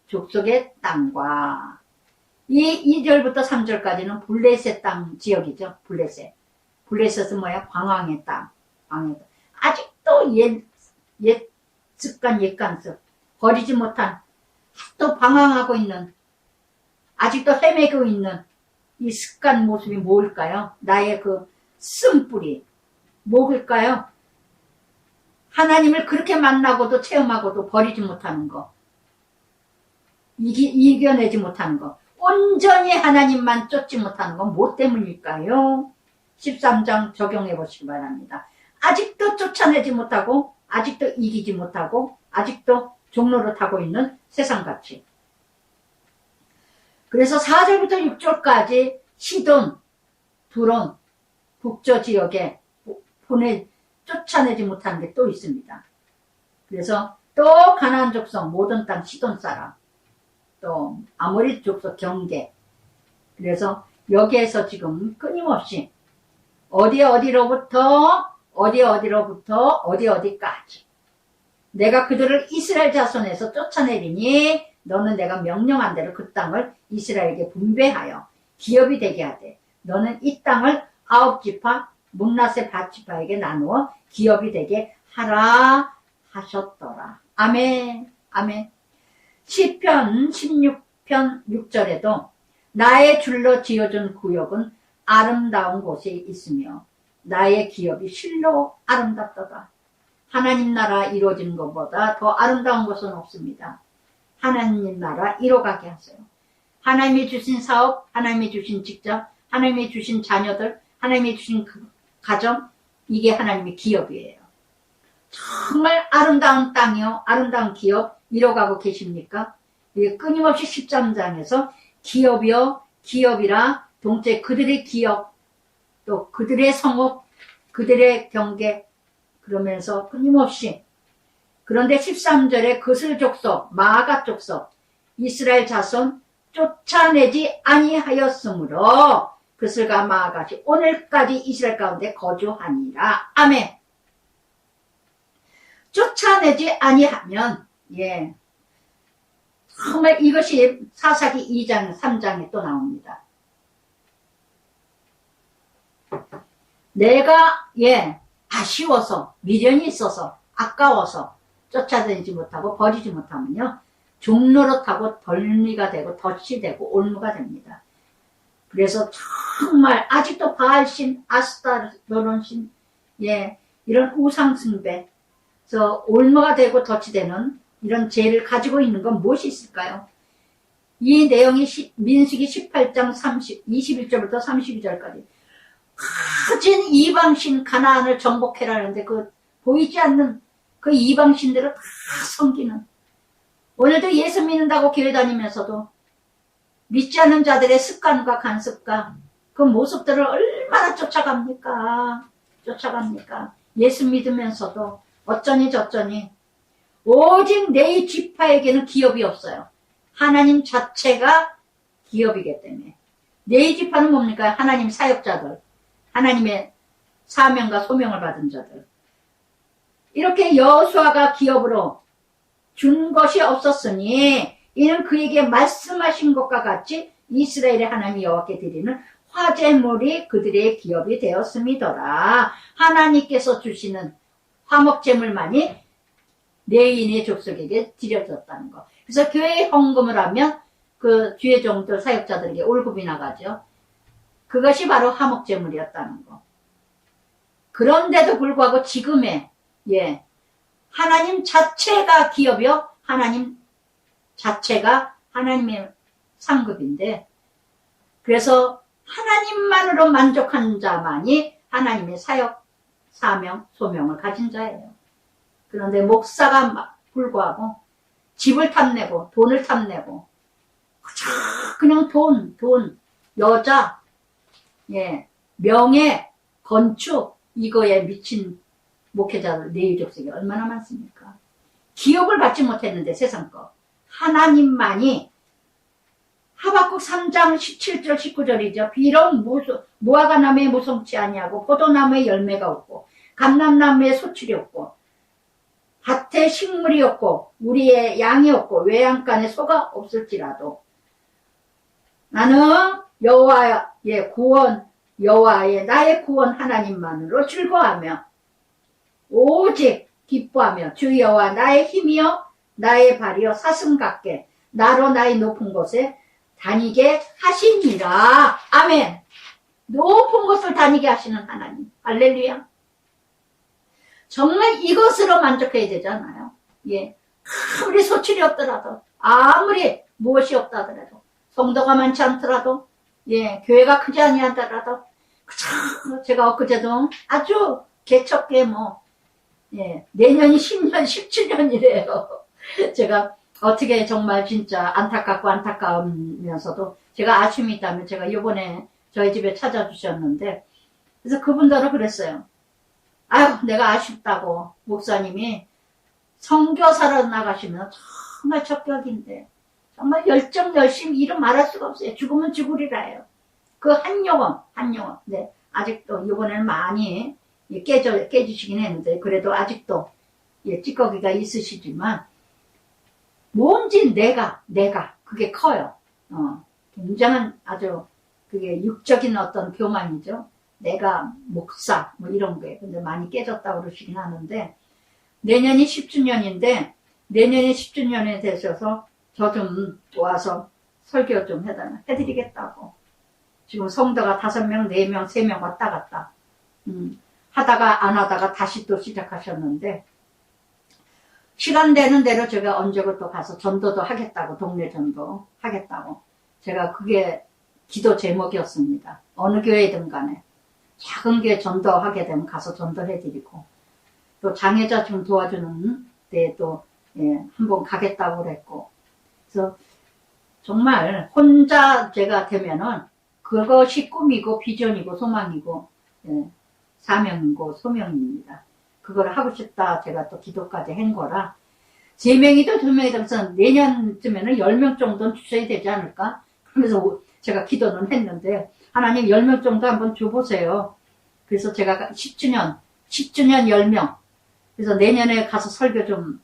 족속의 땅과 이 2절부터 3절까지는 블레셋 땅 지역이죠. 블레셋은 뭐야? 광황의 땅. 아직도 옛 습관, 옛관습, 버리지 못한, 또 방황하고 있는, 아직도 헤매고 있는 이 습관 모습이 뭘까요? 나의 그 쓴뿌리, 뭘까요? 하나님을 그렇게 만나고도 체험하고도 버리지 못하는 거. 이겨내지 못하는 거. 온전히 하나님만 쫓지 못하는 건 뭐 때문일까요? 13장 적용해 보시기 바랍니다. 아직도 쫓아내지 못하고 아직도 이기지 못하고 아직도 종로를 타고 있는 세상같이. 그래서 4절부터 6절까지 시돈, 두론, 북저 지역에 쫓아내지 못하는 게 또 있습니다. 그래서 또 가나안 족속 모든 땅 시돈 사람, 또 아모리 족속 경계. 그래서 여기에서 지금 끊임없이 어디로부터 어디까지 내가 그들을 이스라엘 자손에서 쫓아내리니 너는 내가 명령한 대로 그 땅을 이스라엘에게 분배하여 기업이 되게 하되 너는 이 땅을 9지파 문나세 밧지파에게 나누어 기업이 되게 하라 하셨더라. 아멘. 아멘. 시편 16편 6절에도 나의 줄로 지어준 구역은 아름다운 곳에 있으며 나의 기업이 실로 아름답도다. 하나님 나라 이루어지는 것보다 더 아름다운 것은 없습니다. 하나님 나라 이뤄가게 하세요. 하나님이 주신 사업, 하나님이 주신 직장, 하나님이 주신 자녀들, 하나님이 주신 그 가정, 이게 하나님의 기업이에요. 정말 아름다운 땅이요, 아름다운 기업 이뤄가고 계십니까? 끊임없이 13장에서 기업이라 동체 그들의 기업, 또 그들의 성업, 그들의 경계, 그러면서 끊임없이. 그런데 13절에 그슬 족속, 마아가 족속, 이스라엘 자손 쫓아내지 아니하였으므로 그슬과 마아가시 오늘까지 이스라엘 가운데 거주하니라. 아멘. 쫓아내지 아니하면, 정말 이것이 사사기 2장, 3장에 또 나옵니다. 내가, 아쉬워서, 미련이 있어서, 아까워서 쫓아다니지 못하고 버리지 못하면요, 종로릇하고 덜미가 되고 덫이 되고 올무가 됩니다. 그래서 정말 아직도 바알신, 아스타로론신, 이런 우상숭배, 그래서 올무가 되고 덫이 되는 이런 죄를 가지고 있는 건 무엇이 있을까요? 이 내용이 민수기 18장 21절부터 32절까지 커진 이방신 가나안을 정복해라는데 그 보이지 않는 그 이방신들을 다 섬기는, 오늘도 예수 믿는다고 교회 다니면서도 믿지 않는 자들의 습관과 간습과 그 모습들을 얼마나 쫓아갑니까? 예수 믿으면서도 어쩌니 저쩌니 오직 내 지파에게는 기업이 없어요. 하나님 자체가 기업이기 때문에. 내 지파는 뭡니까? 하나님 사역자들, 하나님의 사명과 소명을 받은 자들. 이렇게 여호수아가 기업으로 준 것이 없었으니 이는 그에게 말씀하신 것과 같이 이스라엘의 하나님 여호와께 드리는 화제물이 그들의 기업이 되었음이더라. 하나님께서 주시는 화목제물만이 레위인의 족속에게 드려졌다는 거. 그래서 교회에 헌금을 하면 그 주의 종들 사역자들에게 월급이 나가죠. 그것이 바로 화목제물이었다는 거. 그런데도 불구하고 지금의 하나님 자체가 기업이요, 하나님 자체가 하나님의 상급인데, 그래서 하나님만으로 만족한 자만이 하나님의 사역, 사명, 소명을 가진 자예요. 그런데 목사가 불구하고 집을 탐내고 돈을 탐내고 그냥 돈, 여자, 명예, 건축, 이거에 미친 목회자들, 내유족속이 얼마나 많습니까? 기업을 받지 못했는데 세상 거. 하나님만이 하박국 3장 17절 19절이죠. 비록 무화과나무에 무성치 아니하고 포도나무에 열매가 없고 감람나무에 소출이 없고 밭에 식물이 없고 우리의 양이 없고 외양간에 소가 없을지라도 나는 여호와의 구원 여호와의 나의 구원 하나님만으로 즐거워하며 오직 기뻐하며 주 여호와 나의 힘이여 나의 발이여 사슴 같게 나로 나의 높은 곳에 다니게 하시니라. 아멘. 높은 곳을 다니게 하시는 하나님. 할렐루야. 정말 이것으로 만족해야 되잖아요. 예. 아무리 소출이 없더라도, 아무리 무엇이 없다더라도, 성도가 많지 않더라도, 예, 교회가 크지 아니하더라도, 제가 엊그제도 아주 개척게 예, 내년이 10년, 17년이래요. 제가 어떻게 정말 진짜 안타깝고 안타까우면서도 제가 아쉬움이 있다면 제가 요번에 저희 집에 찾아주셨는데, 그래서 그분들은 그랬어요. 아유, 내가 아쉽다고 목사님이 선교사로 나가시면 정말 적격인데 정말 열정 열심히 일은 말할 수가 없어요. 죽으면 죽으리라 해요. 그 한 영혼. 네, 아직도 이번에는 많이 깨지시긴 했는데 그래도 아직도 찌꺼기가 있으시지만 뭔지 내가 그게 커요. 굉장한 아주 그게 육적인 어떤 교만이죠. 내가 목사 이런 게 근데 많이 깨졌다고 그러시긴 하는데 내년이 10주년인데 내년이 10주년에 되셔서 저 좀 와서 설교 좀 해드리겠다고 지금 성도가 5명, 4명, 3명 왔다 갔다 하다가 안 하다가 다시 또 시작하셨는데 시간 되는 대로 제가 언제고 또 가서 전도도 하겠다고 동네 전도 하겠다고 제가 그게 기도 제목이었습니다. 어느 교회든 간에 작은 교회 전도하게 되면 가서 전도해드리고 또 장애자 좀 도와주는 데에 또 한번 가겠다고 그랬고 그래서 정말 혼자 제가 되면은 그것이 꿈이고 비전이고 소망이고 사명이고 소명입니다. 그걸 하고 싶다 제가 또 기도까지 한 거라 3명이든 2명이든 해서 내년쯤에는 10명 정도는 주셔야 되지 않을까 그러면서 제가 기도는 했는데 하나님 10명 정도 한번 줘보세요. 그래서 제가 10주년 10명 그래서 내년에 가서 설교 좀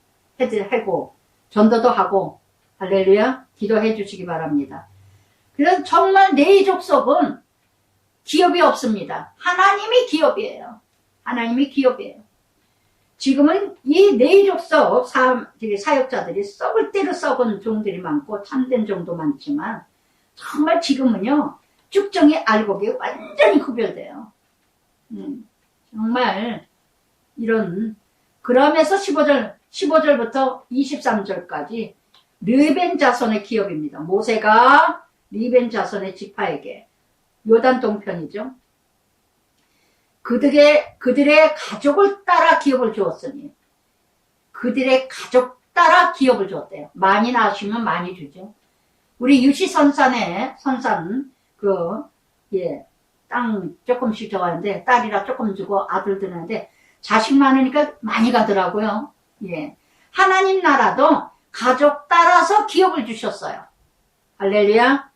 하고 전도도 하고 할렐루야 기도해 주시기 바랍니다. 그래서 정말 내 족속은 기업이 없습니다. 하나님이 기업이에요. 하나님이 기업이에요. 지금은 이 내 족속 사역자들이 썩을 대로 썩은 종들이 많고 참된 종도 많지만 정말 지금은요 쭉정이 알곡이 완전히 구별돼요. 정말 이런 그러면서 15절부터 23절까지 르벤 자손의 기업입니다. 모세가 르벤 자손의 지파에게 요단 동편이죠. 그들의 가족을 따라 기업을 주었으니 그들의 가족 따라 기업을 주었대요. 많이 낳으시면 많이 주죠. 우리 유시선산 땅 조금씩 줘가는데 딸이라 조금 주고 아들 드는데 자식 많으니까 많이 가더라고요. 예. 하나님 나라도 가족 따라서 기업을 주셨어요. 할렐루야.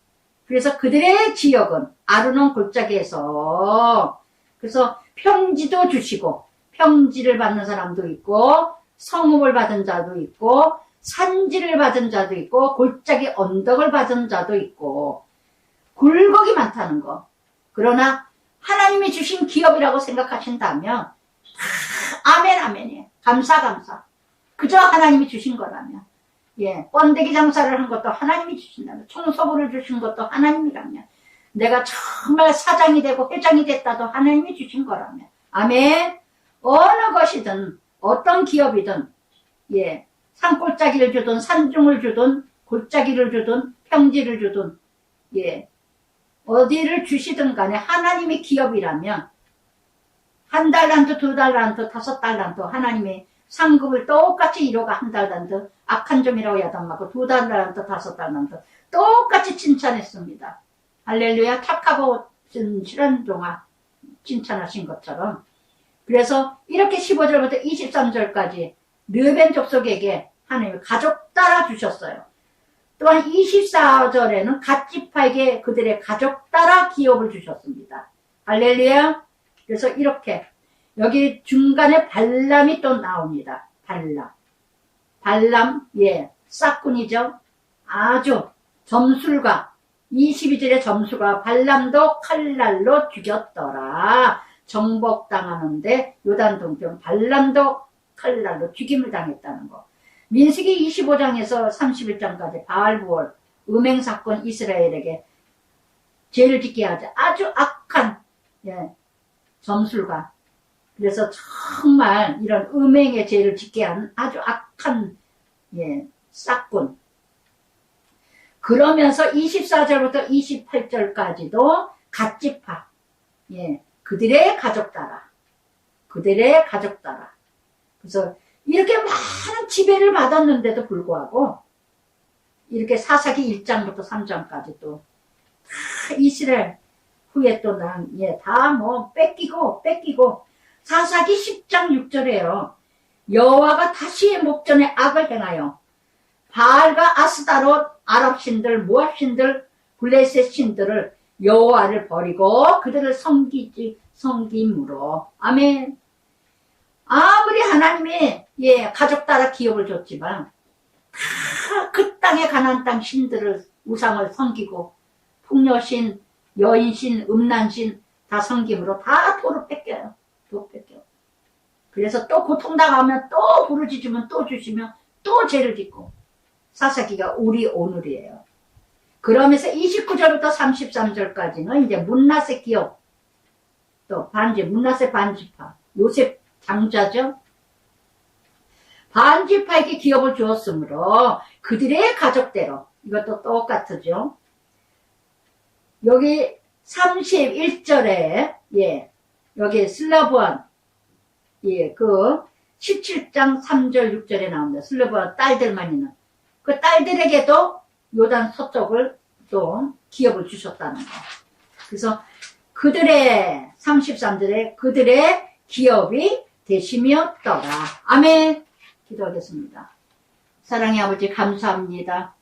그래서 그들의 지역은 아르논 골짜기에서 그래서 평지도 주시고 평지를 받는 사람도 있고 성읍을 받은 자도 있고 산지를 받은 자도 있고 골짜기 언덕을 받은 자도 있고 굴곡이 많다는 거. 그러나 하나님이 주신 기업이라고 생각하신다면 아멘 아멘이에요. 감사 그저 하나님이 주신 거라면 번데기 장사를 한 것도 하나님이 주신다면 청소부를 주신 것도 하나님이라면 내가 정말 사장이 되고 회장이 됐다도 하나님이 주신 거라면 아멘. 어느 것이든 어떤 기업이든 산골짜기를 주든 산중을 주든 골짜기를 주든 평지를 주든 어디를 주시든 간에 하나님의 기업이라면 1달란트, 2달란트, 5달란트 하나님의 상급을 똑같이 이루어가 1달란트 악한 점이라고 야단맞고 2달란트, 5달란트 똑같이 칭찬했습니다. 할렐루야. 착하고 실현종아 칭찬하신 것처럼 그래서 이렇게 15절부터 23절까지 르벤 족속에게 하나님이 가족 따라 주셨어요. 또한 24절에는 갓지파에게 그들의 가족 따라 기업을 주셨습니다. 할렐루야. 그래서 이렇게 여기 중간에 발람이 또 나옵니다. 발람, 예, 싹군이죠. 아주 점술가, 22절의 점술가 발람도 칼날로 죽였더라. 정복당하는데 요단 동편 발람도 칼날로 죽임을 당했다는 거. 민수기 25장에서 31장까지 바알부월 음행사건 이스라엘에게 죄를 짓게 하자. 아주 악한, 예, 점술가. 그래서 정말 이런 음행의 죄를 짓게 한 아주 악한, 예, 싹군. 그러면서 24절부터 28절까지도 갓지파, 예, 그들의 가족 따라. 그래서 이렇게 많은 지배를 받았는데도 불구하고 이렇게 사사기 1장부터 3장까지 또 다 이스라엘 후에 또 다 뭐 뺏기고 사사기 10장 6절에요. 여호와가 다시 목전에 악을 행하여 바알과 아스다롯 아랍 신들 모압 신들 블레셋 신들을 여호와를 버리고 그들을 섬김으로 아멘. 아무리 하나님이 예 가족 따라 기업을 줬지만 다 그 땅에 가나안 땅 신들을 우상을 섬기고 풍녀신, 여인신, 음란신 다 섬김으로 다 도로 뺏겨요. 그래서 또 고통당하면 또 부르짖으면 또 주시면 또 죄를 짓고 사사기가 우리 오늘이에요. 그러면서 29절부터 33절까지는 이제 문나세 기업 또 문나세 반지파 요셉 장자죠. 반지파에게 기업을 주었으므로 그들의 가족대로 이것도 똑같죠. 여기 31절에 예 여기 슬로보안 예 그 17장 3절 6절에 나옵니다. 슬로보안 딸들만 있는 그 딸들에게도 요단 서쪽을 또 기업을 주셨다는 거. 그래서 그들의 33절에 그들의 기업이 되시며더라. 아멘. 기도하겠습니다. 사랑의 아버지 감사합니다.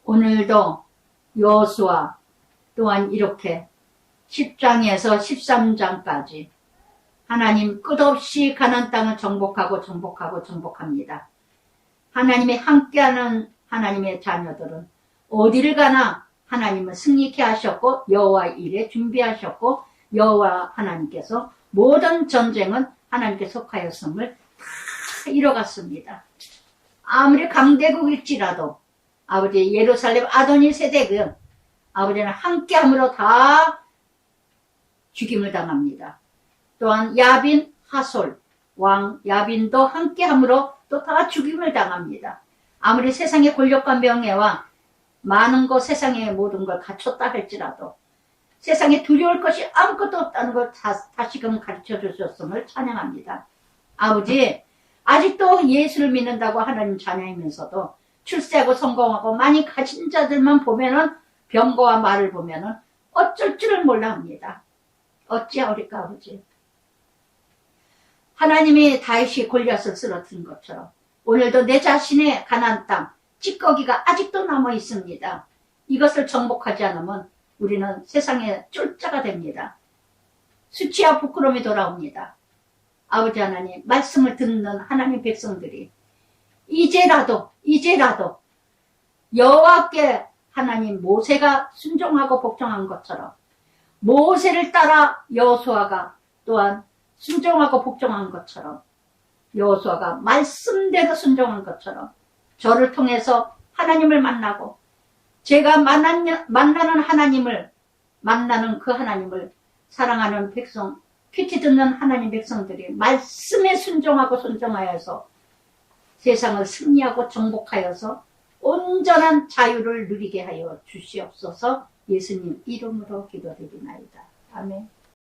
오늘도 여호수아 또한 이렇게 10장에서 13장까지 하나님 끝없이 가나안 땅을 정복합니다. 하나님이 함께하는 하나님의 자녀들은 어디를 가나 하나님은 승리케 하셨고 여호와 일에 준비하셨고 여호와 하나님께서 모든 전쟁은 하나님께 속하였음을 다 이뤄갔습니다. 아무리 강대국일지라도 아버지 예루살렘 아도니 세대군 아버지는 함께함으로 다 죽임을 당합니다. 또한 야빈 하솔 왕 야빈도 함께함으로 또 다 죽임을 당합니다. 아무리 세상의 권력과 명예와 많은 것 세상의 모든 걸 갖췄다 할지라도 세상에 두려울 것이 아무것도 없다는 걸 다시금 가르쳐 주셨음을 찬양합니다. 아버지 아직도 예수를 믿는다고 하나님 자녀이면서도 출세하고 성공하고 많이 가진 자들만 보면은 병거와 말을 보면은 어쩔 줄을 몰라 합니다. 어찌하오리까 아버지. 하나님이 다윗이 골리앗을 쓰러뜨린 것처럼 오늘도 내 자신의 가나안 땅 찌꺼기가 아직도 남아 있습니다. 이것을 정복하지 않으면 우리는 세상의 쫄자가 됩니다. 수치와 부끄러움이 돌아옵니다. 아버지 하나님 말씀을 듣는 하나님 백성들이 이제라도 여호와께 하나님 모세가 순종하고 복종한 것처럼 모세를 따라 여호수아가 또한 순종하고 복종한 것처럼 여호수아가 말씀대로 순종한 것처럼 저를 통해서 하나님을 만나고 제가 만나는 하나님을 만나는 그 하나님을 사랑하는 백성 큐티 듣는 하나님 백성들이 말씀에 순종하고 순종하여서 세상을 승리하고 정복하여서 온전한 자유를 누리게 하여 주시옵소서. 예수님 이름으로 기도드리나이다. 아멘.